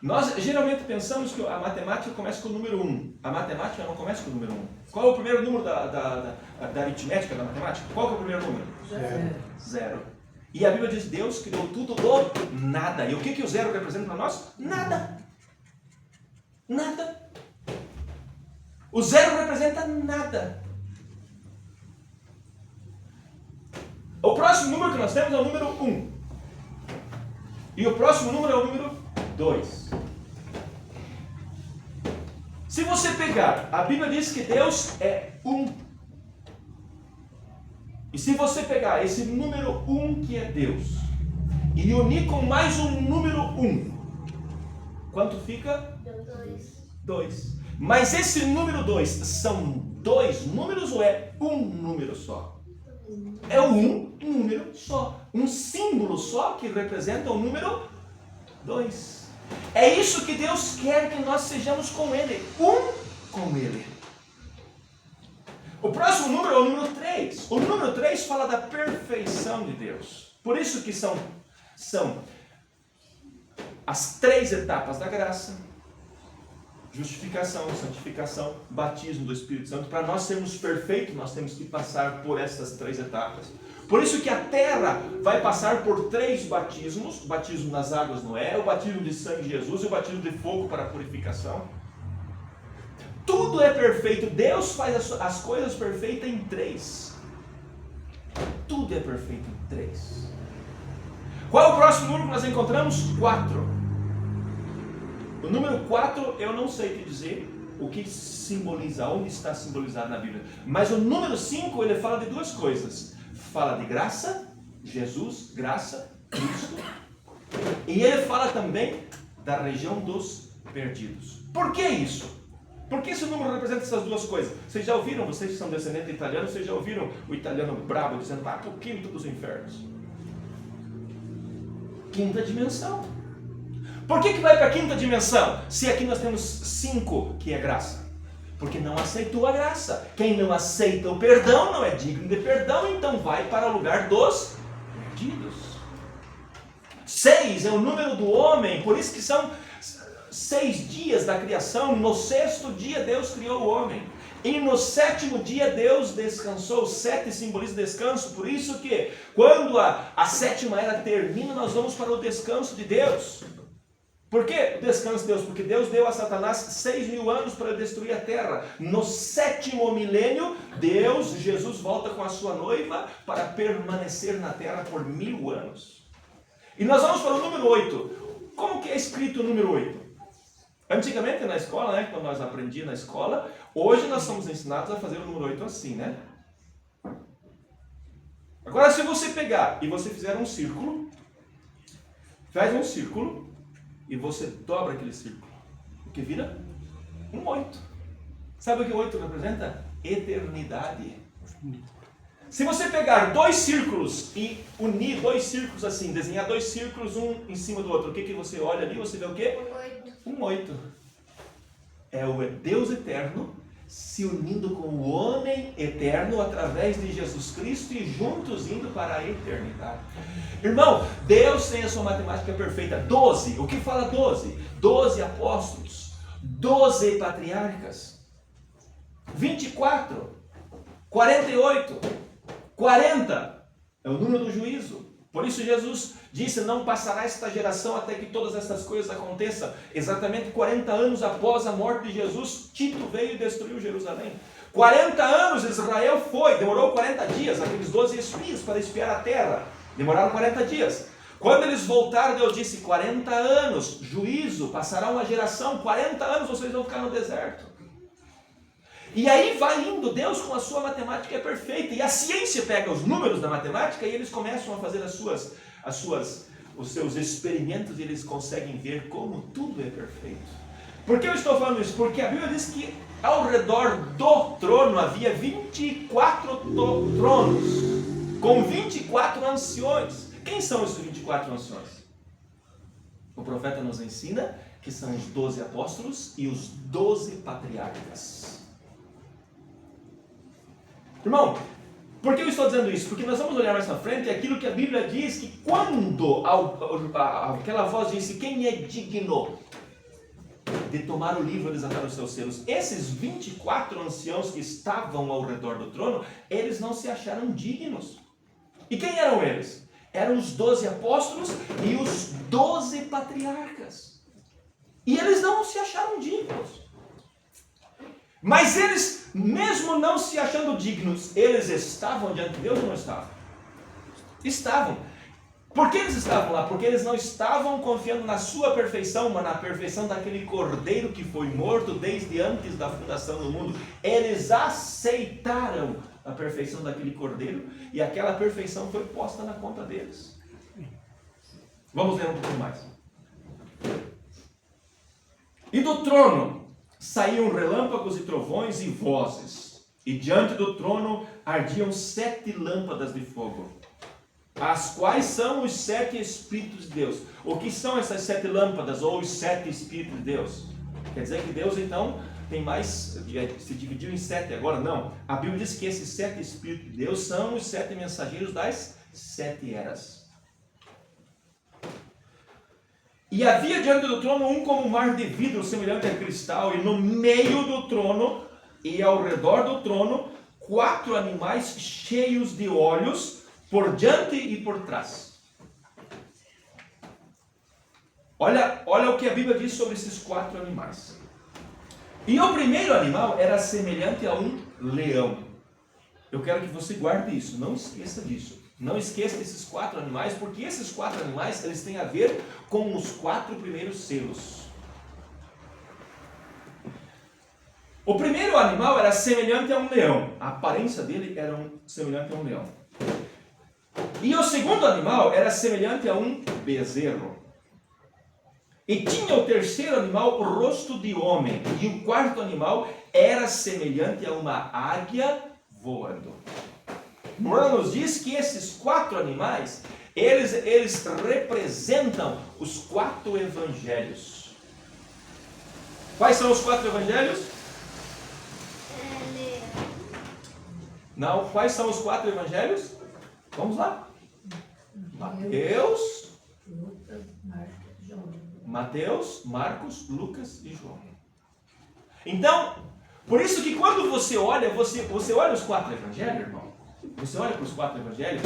Nós geralmente pensamos que a matemática começa com o número 1. A matemática não começa com o número 1. Qual é o primeiro número da aritmética, da matemática? Qual é o primeiro número? 0. E a Bíblia diz, Deus criou tudo do nada. E o que o 0 representa para nós? Nada. Nada. O 0 representa nada. O próximo número que nós temos é o número 1. E o próximo número é o número 2. Se você pegar, a Bíblia diz que Deus é 1. E se você pegar esse número 1 que é Deus e unir com mais um número 1, quanto fica? 2. Mas esse número 2 são 2 números ou é um número só? É um número só. Um símbolo só que representa o número 2. É isso que Deus quer que nós sejamos com Ele. Um com Ele. O próximo número é o número 3. O número 3 fala da perfeição de Deus. Por isso que são as 3 etapas da graça: justificação, santificação, batismo do Espírito Santo. Para nós sermos perfeitos, nós temos que passar por essas 3 etapas. Por isso que a terra vai passar por 3 batismos: o batismo nas águas Noé, o batismo de sangue de Jesus e o batismo de fogo para a purificação. Tudo é perfeito. Deus faz as coisas perfeitas em 3. Tudo é perfeito em 3. Qual é o próximo número que nós encontramos? 4. O número 4, eu não sei te dizer o que simboliza, onde está simbolizado na Bíblia. Mas o número 5, ele fala de 2 coisas. Fala de graça, Jesus, graça, Cristo. E ele fala também da região dos perdidos. Por que isso? Por que esse número representa essas duas coisas? Vocês já ouviram, vocês que são descendentes de italianos, vocês já ouviram o italiano brabo dizendo, vai para o quinto dos infernos. Quinta dimensão. Por que vai para a quinta dimensão? Se aqui nós temos 5, que é graça. Porque não aceitou a graça. Quem não aceita o perdão não é digno de perdão, então vai para o lugar dos perdidos. 6 é o número do homem, por isso que são 6 dias da criação. No 6º dia Deus criou o homem. E no 7º dia Deus descansou. 7 simboliza descanso, por isso que quando a 7ª era termina, nós vamos para o descanso de Deus. Por que o descanso de Deus? Porque Deus deu a Satanás 6.000 anos para destruir a terra. No 7º milênio, Jesus volta com a sua noiva para permanecer na terra por 1000 anos. E nós vamos para o número 8. Como que é escrito o número 8? Antigamente na escola, né, quando nós aprendíamos na escola, hoje nós somos ensinados a fazer o número 8 assim, né? Agora, se você pegar e você fizer um círculo, faz um círculo e você dobra aquele círculo, o que vira? Um 8. Sabe o que o 8 representa? Eternidade. Se você pegar 2 círculos e unir 2 círculos assim, desenhar 2 círculos um em cima do outro, o que você olha ali? Você vê o quê? Um 8. É o Deus eterno se unindo com o homem eterno através de Jesus Cristo e juntos indo para a eternidade. Irmão, Deus tem a sua matemática perfeita. 12, o que fala 12? 12 apóstolos, 12 patriarcas, 24, 48, 40, é o número do juízo. Por isso Jesus disse, não passará esta geração até que todas estas coisas aconteçam. Exatamente 40 anos após a morte de Jesus, Tito veio e destruiu Jerusalém. 40 anos Israel demorou 40 dias, aqueles 12 espias para espiar a terra. Demoraram 40 dias. Quando eles voltaram, Deus disse, 40 anos, juízo, passará uma geração, 40 anos vocês vão ficar no deserto. E aí vai indo, Deus com a sua matemática é perfeita. E a ciência pega os números da matemática e eles começam a fazer os seus experimentos e eles conseguem ver como tudo é perfeito. Por que eu estou falando isso? Porque a Bíblia diz que ao redor do trono havia 24 tronos, com 24 anciões. Quem são esses 24 anciões? O profeta nos ensina que são os 12 apóstolos e os 12 patriarcas. Irmão, por que eu estou dizendo isso? Porque nós vamos olhar mais na frente aquilo que a Bíblia diz que quando aquela voz disse, quem é digno de tomar o livro e desatar os seus selos? Esses 24 anciãos que estavam ao redor do trono, eles não se acharam dignos. E quem eram eles? Eram os 12 apóstolos e os 12 patriarcas. E eles não se acharam dignos. Mas eles, mesmo não se achando dignos, eles estavam diante de Deus ou não estavam? Estavam. Por que eles estavam lá? Porque eles não estavam confiando na sua perfeição, mas na perfeição daquele cordeiro que foi morto desde antes da fundação do mundo. Eles aceitaram a perfeição daquele cordeiro e aquela perfeição foi posta na conta deles. Vamos ler um pouquinho mais. E do trono saíam relâmpagos e trovões e vozes, e diante do trono ardiam 7 lâmpadas de fogo, as quais são os 7 Espíritos de Deus. O que são essas 7 lâmpadas, ou os 7 Espíritos de Deus? Quer dizer que Deus então tem mais, se dividiu em 7 agora? Não. A Bíblia diz que esses 7 Espíritos de Deus são os 7 mensageiros das 7 eras. E havia diante do trono um como um mar de vidro semelhante a cristal, e no meio do trono e ao redor do trono 4 animais cheios de olhos por diante e por trás. Olha o que a Bíblia diz sobre esses 4 animais. E o primeiro animal era semelhante a um leão. Eu quero que você guarde isso, não esqueça disso. Não esqueça desses 4 animais, porque esses 4 animais, eles têm a ver com os 4 primeiros selos. O primeiro animal era semelhante a um leão. A aparência dele era semelhante a um leão. E o segundo animal era semelhante a um bezerro. E tinha o terceiro animal o rosto de homem, e o quarto animal era semelhante a uma águia voando. Moura nos diz que esses 4 animais, eles representam os 4 evangelhos. Quais são os 4 evangelhos? Não, quais são os 4 evangelhos? Vamos lá. Mateus, Marcos, Lucas e João. Então, por isso que quando você olha, você olha os 4 evangelhos, irmão. Você olha para os 4 evangelhos,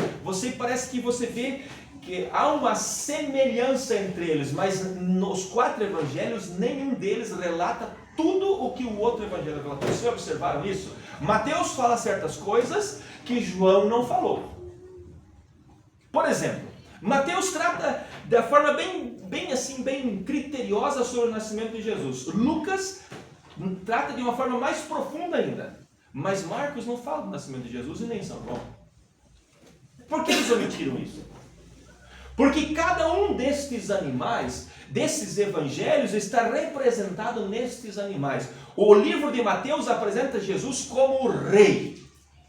parece que você vê que há uma semelhança entre eles, mas nos 4 evangelhos, nenhum deles relata tudo o que o outro evangelho relatou. Vocês observaram isso? Mateus fala certas coisas que João não falou. Por exemplo, Mateus trata da forma bem criteriosa sobre o nascimento de Jesus. Lucas trata de uma forma mais profunda ainda. Mas Marcos não fala do nascimento de Jesus e nem São João. Por que eles omitiram isso? Porque cada um destes animais, desses evangelhos, está representado nestes animais. O livro de Mateus apresenta Jesus como o rei.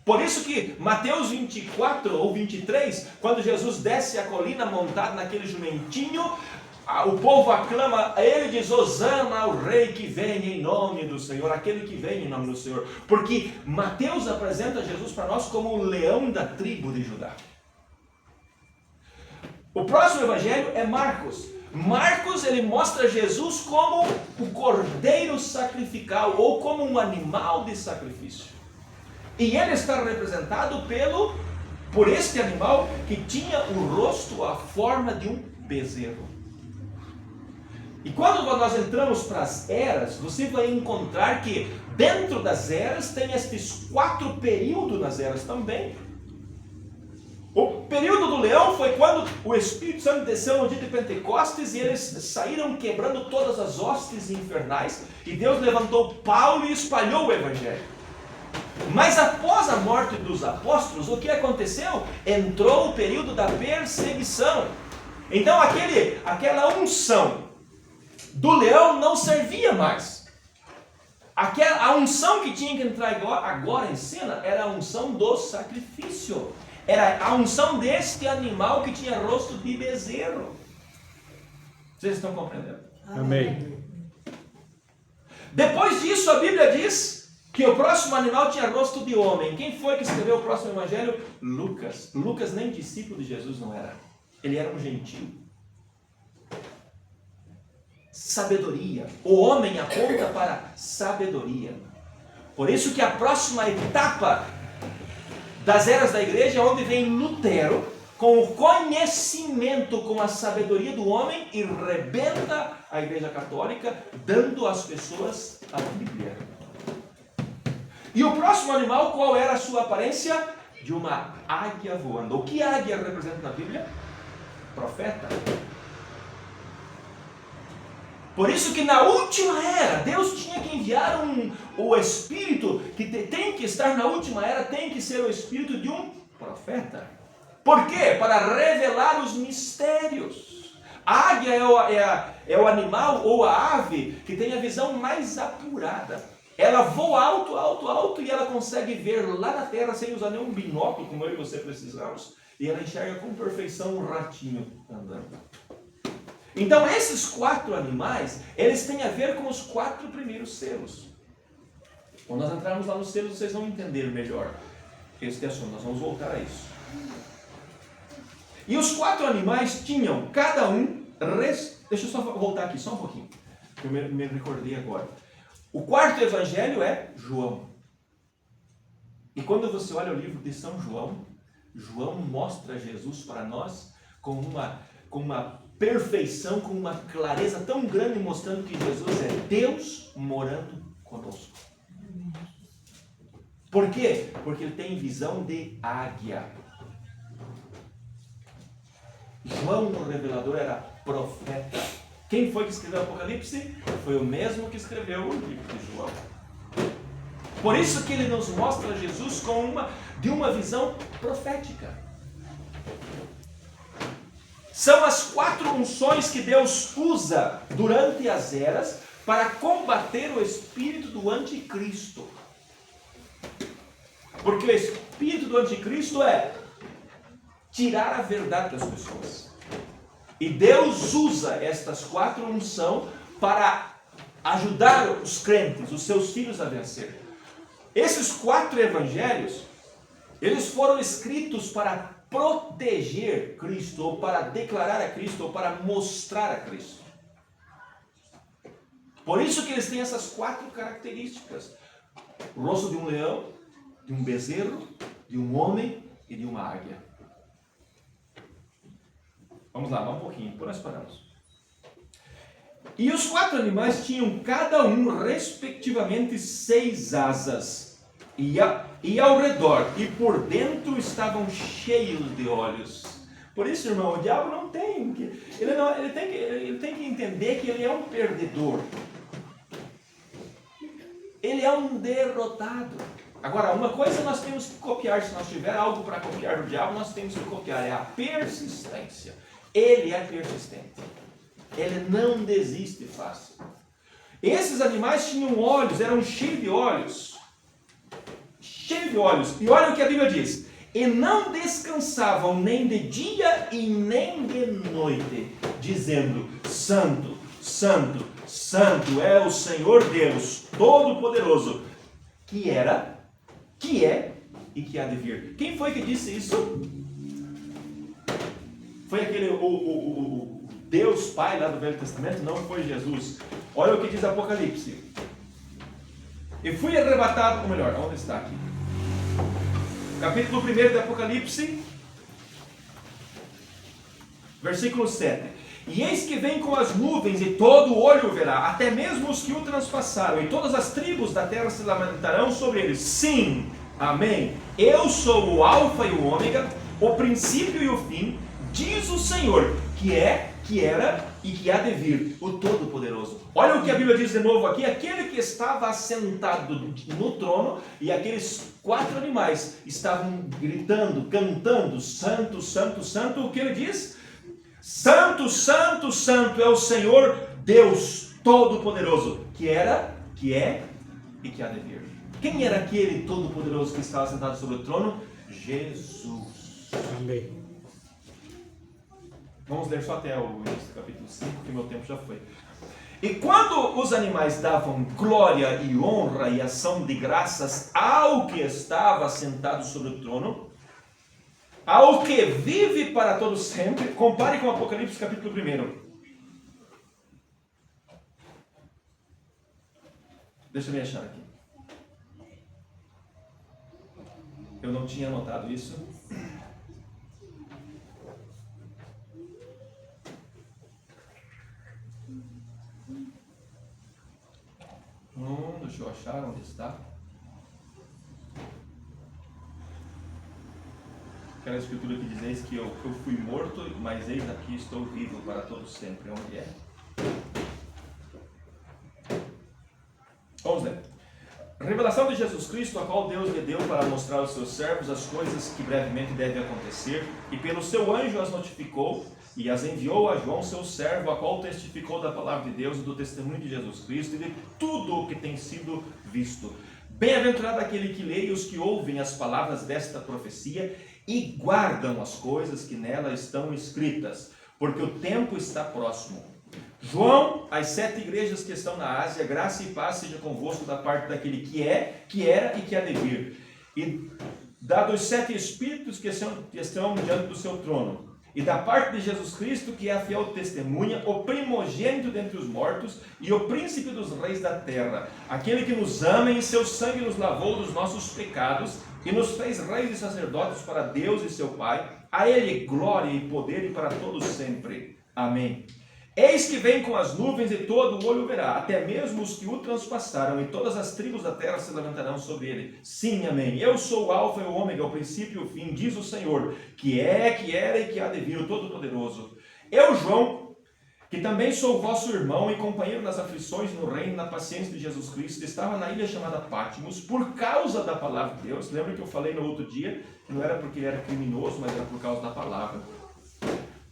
Por isso que Mateus 24 ou 23, quando Jesus desce a colina montado naquele jumentinho, o povo aclama, ele diz, Hosana ao rei que vem em nome do Senhor, aquele que vem em nome do Senhor. Porque Mateus apresenta Jesus para nós como o leão da tribo de Judá. O próximo evangelho é Marcos. Marcos, ele mostra Jesus como o cordeiro sacrificial, ou como um animal de sacrifício. E ele está representado por este animal que tinha o rosto, a forma de um bezerro. E quando nós entramos para as eras, você vai encontrar que dentro das eras tem estes 4 períodos nas eras também. O período do leão foi quando o Espírito Santo desceu no dia de Pentecostes e eles saíram quebrando todas as hostes infernais e Deus levantou Paulo e espalhou o Evangelho. Mas após a morte dos apóstolos, o que aconteceu? Entrou o período da perseguição. Então aquela unção do leão não servia mais. A unção que tinha que entrar agora em cena era a unção do sacrifício. Era a unção deste animal que tinha rosto de bezerro. Vocês estão compreendendo? Amém. Depois disso, a Bíblia diz que o próximo animal tinha rosto de homem. Quem foi que escreveu o próximo evangelho? Lucas. Lucas nem discípulo de Jesus não era. Ele era um gentio. Sabedoria. O homem aponta para sabedoria. Por isso que a próxima etapa das eras da igreja é onde vem Lutero com o conhecimento, com a sabedoria do homem e rebenta a igreja católica, dando às pessoas a Bíblia. E o próximo animal, qual era a sua aparência? De uma águia voando. O que a águia representa na Bíblia? Profeta. Por isso que na última era, Deus tinha que enviar o Espírito, que tem que estar na última era, tem que ser o Espírito de um profeta. Por quê? Para revelar os mistérios. A águia é o animal ou a ave que tem a visão mais apurada. Ela voa alto, alto, alto e ela consegue ver lá na terra sem usar nenhum binóculo, como eu e você precisamos. E ela enxerga com perfeição um ratinho andando. Então esses 4 animais, eles têm a ver com os 4 primeiros selos. Quando nós entrarmos lá nos selos, vocês vão entender melhor este assunto. Nós vamos voltar a isso. E os 4 animais tinham cada um... Deixa eu só voltar aqui, só um pouquinho. Que eu me recordei agora. O 4º evangelho é João. E quando você olha o livro de São João, João mostra Jesus para nós com uma perfeição, com uma clareza tão grande, mostrando que Jesus é Deus morando conosco. Por quê? Porque ele tem visão de águia. João, o revelador, era profeta. Quem foi que escreveu o Apocalipse? Foi o mesmo que escreveu o livro de João. Por isso que ele nos mostra Jesus de uma visão profética. São as 4 unções que Deus usa durante as eras para combater o espírito do anticristo. Porque o espírito do anticristo é tirar a verdade das pessoas. E Deus usa estas 4 unções para ajudar os crentes, os seus filhos a vencer. Esses 4 evangelhos, eles foram escritos para proteger Cristo, ou para declarar a Cristo, ou para mostrar a Cristo. Por isso que eles têm essas 4 características: o rosto de um leão, de um bezerro, de um homem e de uma águia. Vamos lá, um pouquinho, depois nós paramos. E os 4 animais tinham cada um, respectivamente, 6 asas. E ao redor e por dentro estavam cheios de olhos. Por isso, irmão, o diabo não tem. Ele tem que entender que ele é um perdedor. Ele é um derrotado. Agora, uma coisa nós temos que copiar. Se nós tiver algo para copiar do diabo, nós temos que copiar. É a persistência. Ele é persistente. Ele não desiste fácil. Esses animais tinham olhos, eram cheios de olhos. Cheio de olhos. E olha o que a Bíblia diz: e não descansavam nem de dia e nem de noite, dizendo: Santo, Santo, Santo é o Senhor Deus Todo-Poderoso, que era, que é e que há de vir. Quem foi que disse isso? Foi aquele, o Deus Pai lá do Velho Testamento? Não foi Jesus. Olha o que diz Apocalipse. E fui arrebatado, ou melhor, onde está aqui? Capítulo 1 de Apocalipse, versículo 7. E eis que vem com as nuvens, e todo olho o verá, até mesmo os que o transpassaram, e todas as tribos da terra se lamentarão sobre ele. Sim, amém. Eu sou o Alfa e o Ômega, o princípio e o fim, diz o Senhor, que é, que era e que há de vir, o Todo-Poderoso. Olha o que a Bíblia diz de novo aqui: aquele que estava assentado no trono e aqueles 4 animais estavam gritando, cantando: Santo, Santo, Santo. O que ele diz? Santo, Santo, Santo é o Senhor Deus Todo-Poderoso, que era, que é e que há de vir. Quem era aquele Todo-Poderoso que estava sentado sobre o trono? Jesus. Amém. Vamos ler só até o início do capítulo 5, que meu tempo já foi. E quando os animais davam glória e honra e ação de graças ao que estava sentado sobre o trono, ao que vive para todo sempre, compare com Apocalipse capítulo 1. Deixa eu me achar aqui. Eu não tinha anotado isso. Deixa eu achar onde está. Aquela escritura que diz: eis que eu fui morto, mas eis aqui estou vivo para todo sempre. Onde é? Vamos ler. Revelação de Jesus Cristo, a qual Deus lhe deu para mostrar aos seus servos as coisas que brevemente devem acontecer, e pelo seu anjo as notificou, e as enviou a João, seu servo, a qual testificou da palavra de Deus e do testemunho de Jesus Cristo e de tudo o que tem sido visto. Bem-aventurado aquele que lê e os que ouvem as palavras desta profecia e guardam as coisas que nela estão escritas, porque o tempo está próximo. João, às 7 igrejas que estão na Ásia, graça e paz seja convosco da parte daquele que é, que era e que há de vir, e da dos 7 espíritos que estão diante do seu trono, e da parte de Jesus Cristo, que é a fiel testemunha, o primogênito dentre os mortos e o príncipe dos reis da terra, aquele que nos ama e em seu sangue nos lavou dos nossos pecados e nos fez reis e sacerdotes para Deus e seu Pai. A ele glória e poder e para todos sempre. Amém. Eis que vem com as nuvens e todo o olho verá, até mesmo os que o transpassaram, e todas as tribos da terra se levantarão sobre ele. Sim, amém. Eu sou o Alfa e o Ômega, o princípio e o fim, diz o Senhor, que é, que era e que há de vir, o Todo-Poderoso. Eu, João, que também sou vosso irmão e companheiro nas aflições no reino, na paciência de Jesus Cristo, estava na ilha chamada Patmos, por causa da palavra de Deus. Lembra que eu falei no outro dia, que não era porque ele era criminoso, mas era por causa da palavra.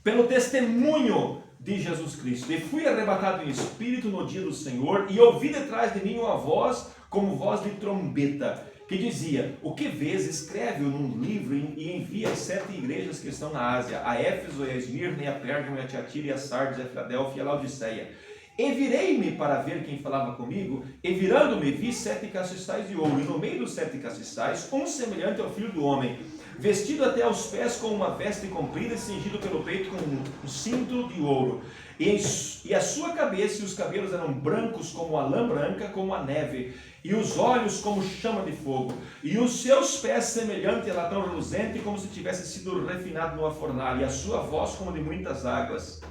pelo testemunho de Jesus Cristo. E fui arrebatado em espírito no dia do Senhor, e ouvi detrás de mim uma voz, como voz de trombeta, que dizia: o que vês, escreve-o num livro e envia às 7 igrejas que estão na Ásia, a Éfeso, a Esmirna, a Pérgamo, a Tiatira, a Sardes, a Filadélfia e a Laodiceia. E virei-me para ver quem falava comigo, e virando-me vi 7 castiçais de ouro, e no meio dos 7 castiçais, um semelhante ao Filho do Homem, vestido até aos pés com uma veste comprida e cingido pelo peito com um cinto de ouro. E a sua cabeça e os cabelos eram brancos como a lã branca, como a neve, e os olhos como chama de fogo, e os seus pés semelhante a latão reluzente, como se tivesse sido refinado numa fornalha, e a sua voz como de muitas águas.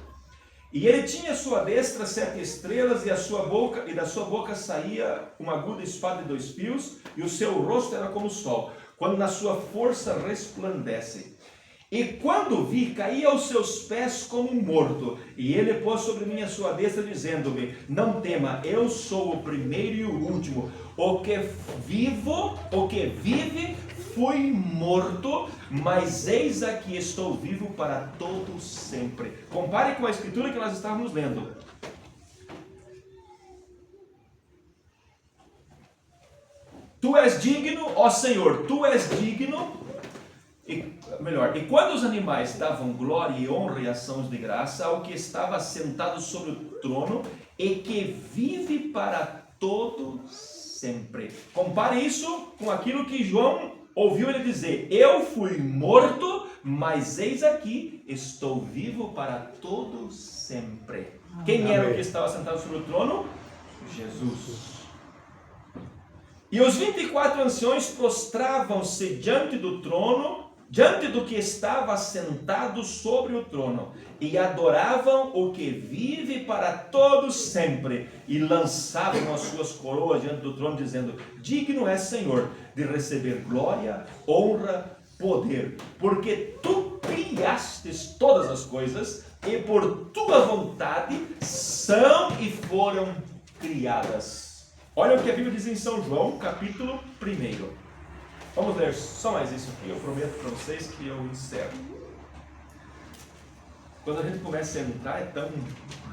E ele tinha à sua destra 7 estrelas, e da sua boca saía uma aguda espada de 2 fios, e o seu rosto era como o sol, quando na sua força resplandece. E quando vi, caí aos seus pés como um morto, e ele pôs sobre mim a sua destra, dizendo-me: não tema, eu sou o primeiro e o último, o que vive, fui morto, mas eis aqui estou vivo para todo sempre. Compare com a escritura que nós estávamos lendo. Tu és digno, ó Senhor, tu és digno. E quando os animais davam glória e honra e ações de graça ao que estava sentado sobre o trono e que vive para todo sempre. Compare isso com aquilo que João ouviu ele dizer: eu fui morto, mas eis aqui, estou vivo para todo sempre. Quem era o que estava sentado sobre o trono? Jesus. E os 24 anciões prostravam-se diante do trono, diante do que estava sentado sobre o trono, e adoravam o que vive para todos sempre, e lançavam as suas coroas diante do trono, dizendo: digno é, Senhor, de receber glória, honra, poder, porque tu criastes todas as coisas, e por tua vontade são e foram criadas. Olha o que a Bíblia diz em São João, capítulo 1. Vamos ler só mais isso aqui, eu prometo para vocês que eu encerro. Quando a gente começa a entrar, é tão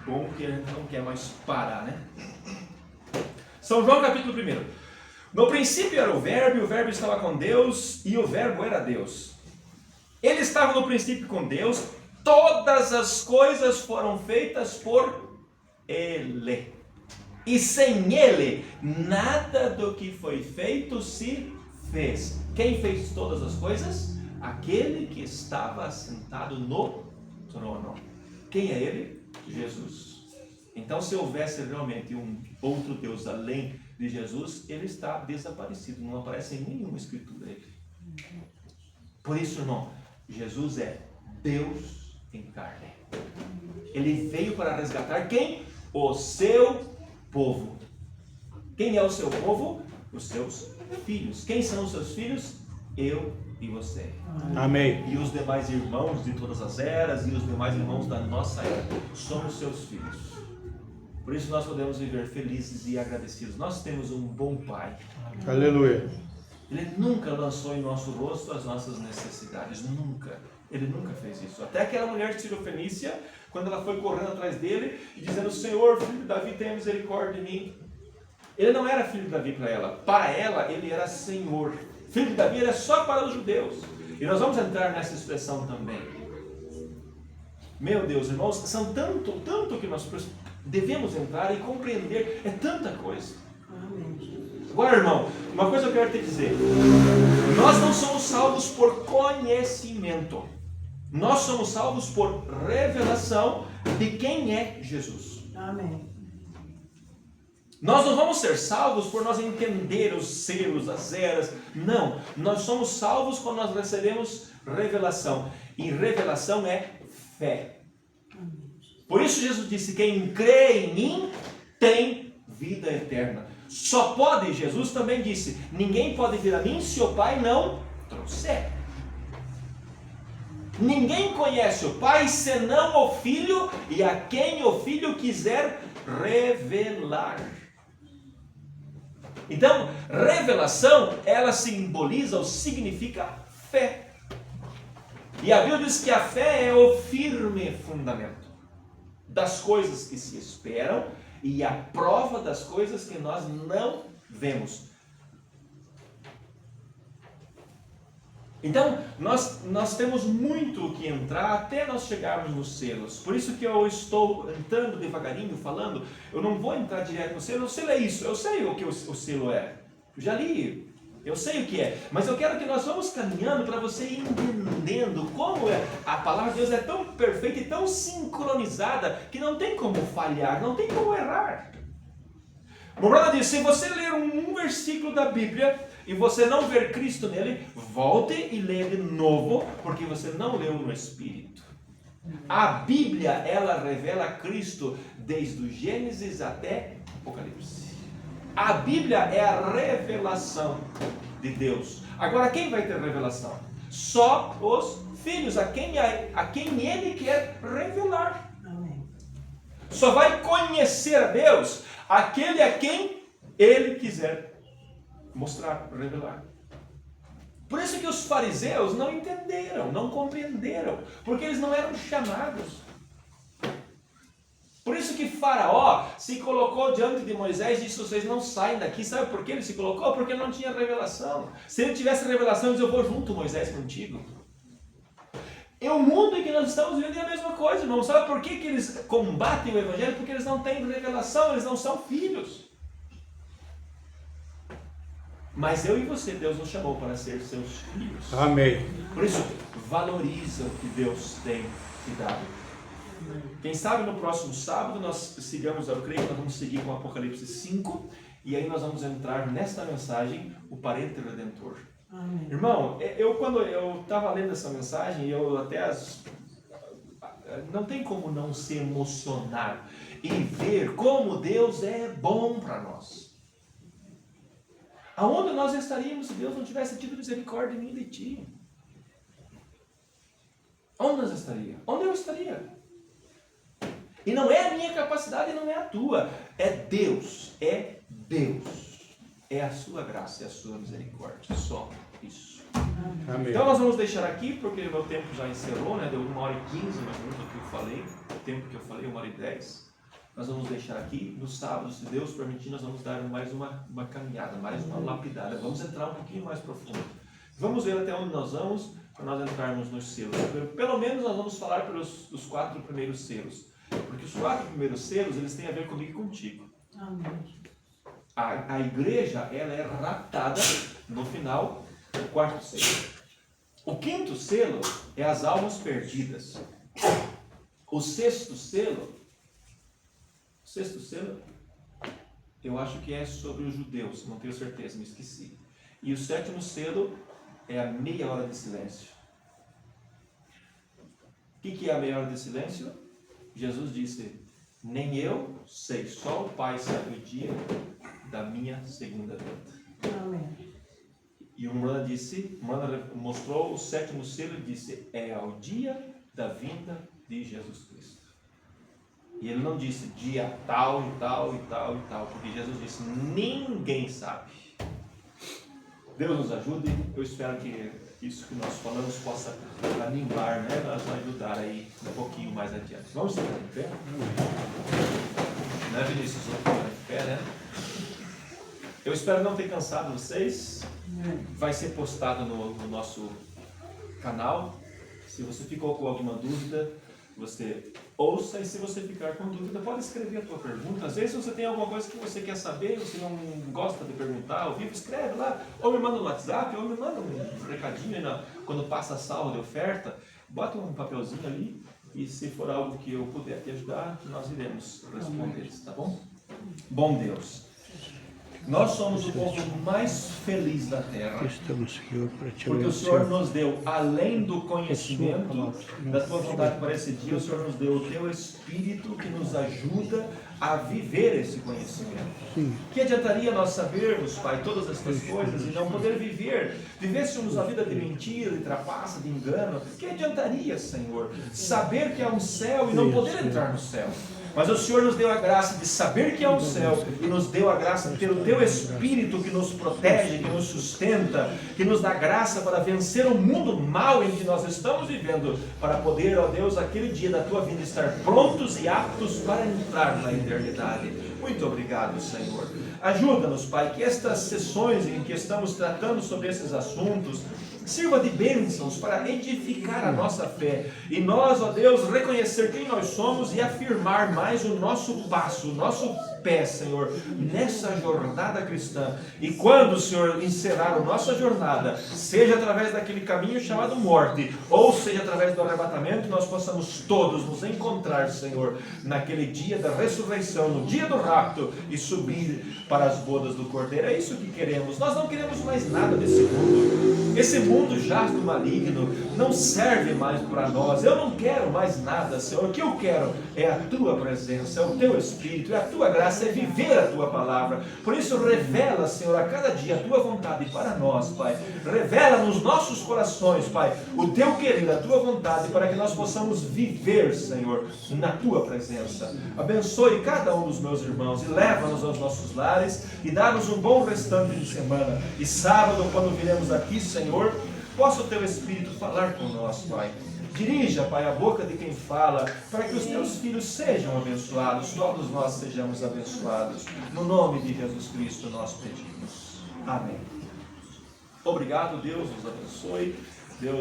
bom que a gente não quer mais parar, né? São João, capítulo 1. No princípio era o Verbo, e o Verbo estava com Deus, e o Verbo era Deus. Ele estava no princípio com Deus, todas as coisas foram feitas por Ele. E sem Ele, nada do que foi feito se fez. Quem fez todas as coisas? Aquele que estava sentado no trono. Quem é Ele? Jesus. Então, se houvesse realmente um outro Deus além de Jesus, Ele está desaparecido. Não aparece em nenhuma escritura Ele. Por isso, irmão, Jesus é Deus em carne. Ele veio para resgatar quem? O seu povo. Quem é o seu povo? Os seus filhos. Quem são os seus filhos? Eu e você. Amém. E os demais irmãos de todas as eras, e os demais irmãos da nossa era. Somos seus filhos. Por isso nós podemos viver felizes e agradecidos. Nós temos um bom Pai. Aleluia. Ele nunca lançou em nosso rosto as nossas necessidades. Nunca. Ele nunca fez isso. Até aquela mulher de Sirofenícia, quando ela foi correndo atrás dele e dizendo: Senhor, filho de Davi, tenha misericórdia de mim. Ele não era filho de Davi para ela. Para ela, ele era Senhor. Filho de Davi era só para os judeus. E nós vamos entrar nessa expressão também. Meu Deus, irmãos, são tanto que nós devemos entrar e compreender. É tanta coisa. Agora, irmão, uma coisa eu quero te dizer. Nós não somos salvos por conhecimento. Nós somos salvos por revelação de quem é Jesus. Amém. Nós não vamos ser salvos por nós entender os selos, as eras. Não. Nós somos salvos quando nós recebemos revelação. E revelação é fé. Por isso Jesus disse: quem crê em mim tem vida eterna. Só pode, Jesus também disse, ninguém pode vir a mim se o Pai não trouxer. Ninguém conhece o Pai senão o Filho, e a quem o Filho quiser revelar. Então, revelação, ela simboliza ou significa fé. E a Bíblia diz que a fé é o firme fundamento das coisas que se esperam e a prova das coisas que nós não vemos. Então, nós temos muito que entrar até nós chegarmos nos selos. Por isso que eu estou entrando devagarinho, falando. Eu não vou entrar direto no selo. O selo é isso. Eu sei o que o selo é. Eu já li. Eu sei o que é. Mas eu quero que nós vamos caminhando para você ir entendendo como a palavra de Deus é tão perfeita e tão sincronizada que não tem como falhar, não tem como errar. O brother diz, se você ler um versículo da Bíblia e você não ver Cristo nele, volte e leia de novo, porque você não leu no Espírito. A Bíblia, ela revela Cristo desde o Gênesis até Apocalipse. A Bíblia é a revelação de Deus. Agora, quem vai ter revelação? Só os filhos, a quem Ele quer revelar. Só vai conhecer a Deus aquele a quem Ele quiser mostrar, revelar. Por isso que os fariseus não entenderam, não compreenderam, porque eles não eram chamados. Por isso que Faraó se colocou diante de Moisés e disse, vocês não saem daqui. Sabe por que ele se colocou? Porque ele não tinha revelação. Se ele tivesse revelação, ele disse, eu vou junto, Moisés, contigo. E o mundo em que nós estamos vivendo é a mesma coisa, irmão. Sabe por que eles combatem o Evangelho? Porque eles não têm revelação, eles não são filhos. Mas eu e você, Deus nos chamou para ser seus filhos. Amém. Por isso, valoriza o que Deus tem te dado. Quem sabe no próximo sábado nós sigamos, eu creio que nós vamos seguir com Apocalipse 5, e aí nós vamos entrar nesta mensagem, o parente redentor. Amém. Irmão, quando eu estava lendo essa mensagem, eu até não tem como não se emocionar e ver como Deus é bom para nós. Aonde nós estaríamos se Deus não tivesse tido misericórdia em mim e de ti? Onde nós estaríamos? Onde eu estaria? E não é a minha capacidade, não é a tua. É Deus. É Deus. É a sua graça, é a sua misericórdia. Só isso. Amém. Então nós vamos deixar aqui, porque o meu tempo já encerrou, né? Deu 1h15 mais ou menos o que eu falei. O tempo que eu falei, 1h10. Nós vamos deixar aqui. No sábado, se Deus permitir, nós vamos dar mais uma caminhada, mais uma lapidada. Vamos entrar um pouquinho mais profundo. Vamos ver até onde nós vamos, para nós entrarmos nos selos. Pelo menos nós vamos falar pelos 4 primeiros selos. Porque os 4 primeiros selos, eles têm a ver comigo e contigo. Amém. A igreja, ela é raptada no final do 4º selo. O 5º selo é as almas perdidas. O 6º selo, eu acho que é sobre os judeus, não tenho certeza, me esqueci. E o 7º selo é a meia hora de silêncio. O que é a meia hora de silêncio? Jesus disse, nem eu sei, só o Pai sabe o dia da minha segunda vinda. Amém. E o Murana mostrou o 7º selo e disse, é ao dia da vinda de Jesus Cristo. E ele não disse dia tal e tal e tal e tal, porque Jesus disse, ninguém sabe. Deus nos ajude, eu espero que isso que nós falamos possa animar, né? Nos ajudar aí um pouquinho mais adiante. Vamos ficar em pé? Não é, Vinícius? Vamos ficar em pé, né? Eu espero não ter cansado vocês. Vai ser postado no nosso canal. Se você ficou com alguma dúvida, você ouça, e se você ficar com dúvida, pode escrever a tua pergunta. Às vezes você tem alguma coisa que você quer saber, você não gosta de perguntar ao vivo, escreve lá, ou me manda no WhatsApp, ou me manda um recadinho aí quando passa a salva de oferta, bota um papelzinho ali, e se for algo que eu puder te ajudar, nós iremos responder, tá bom? Bom Deus, nós somos o povo mais feliz da terra, porque o Senhor nos deu, além do conhecimento da tua vontade para esse dia, o Senhor nos deu o teu Espírito que nos ajuda a viver esse conhecimento. Que adiantaria nós sabermos, Pai, todas estas coisas e não poder viver? Vivêssemos a vida de mentira, de trapaça, de engano. Que adiantaria, Senhor, saber que há um céu e não poder entrar no céu? Mas o Senhor nos deu a graça de saber que é o céu e nos deu a graça de ter o Teu Espírito que nos protege, que nos sustenta, que nos dá graça para vencer o mundo mau em que nós estamos vivendo, para poder, ó Deus, aquele dia da Tua vinda estar prontos e aptos para entrar na eternidade. Muito obrigado, Senhor. Ajuda-nos, Pai, que estas sessões em que estamos tratando sobre esses assuntos sirva de bênçãos para edificar a nossa fé e nós, ó Deus, reconhecer quem nós somos e afirmar mais o nosso passo, o nosso pé, Senhor, nessa jornada cristã. E quando, Senhor, encerrar a nossa jornada, seja através daquele caminho chamado morte, ou seja através do arrebatamento, nós possamos todos nos encontrar, Senhor, naquele dia da ressurreição, no dia do rapto, e subir para as bodas do Cordeiro. É isso que queremos. Nós não queremos mais nada desse mundo. Esse mundo jaz do maligno, não serve mais para nós. Eu não quero mais nada, Senhor. O que eu quero é a Tua presença, é o Teu Espírito, é a Tua graça, é viver a Tua palavra. Por isso revela, Senhor, a cada dia a Tua vontade para nós, Pai. Revela nos nossos corações, Pai, o Teu querer, a Tua vontade, para que nós possamos viver, Senhor, na Tua presença. Abençoe cada um dos meus irmãos e leva-nos aos nossos lares e dá-nos um bom restante de semana. E sábado, quando viremos aqui, Senhor, possa o Teu Espírito falar conosco, Pai. Dirija, Pai, a boca de quem fala, para que os Teus filhos sejam abençoados, todos nós sejamos abençoados. No nome de Jesus Cristo nós pedimos. Amém. Obrigado, Deus nos abençoe.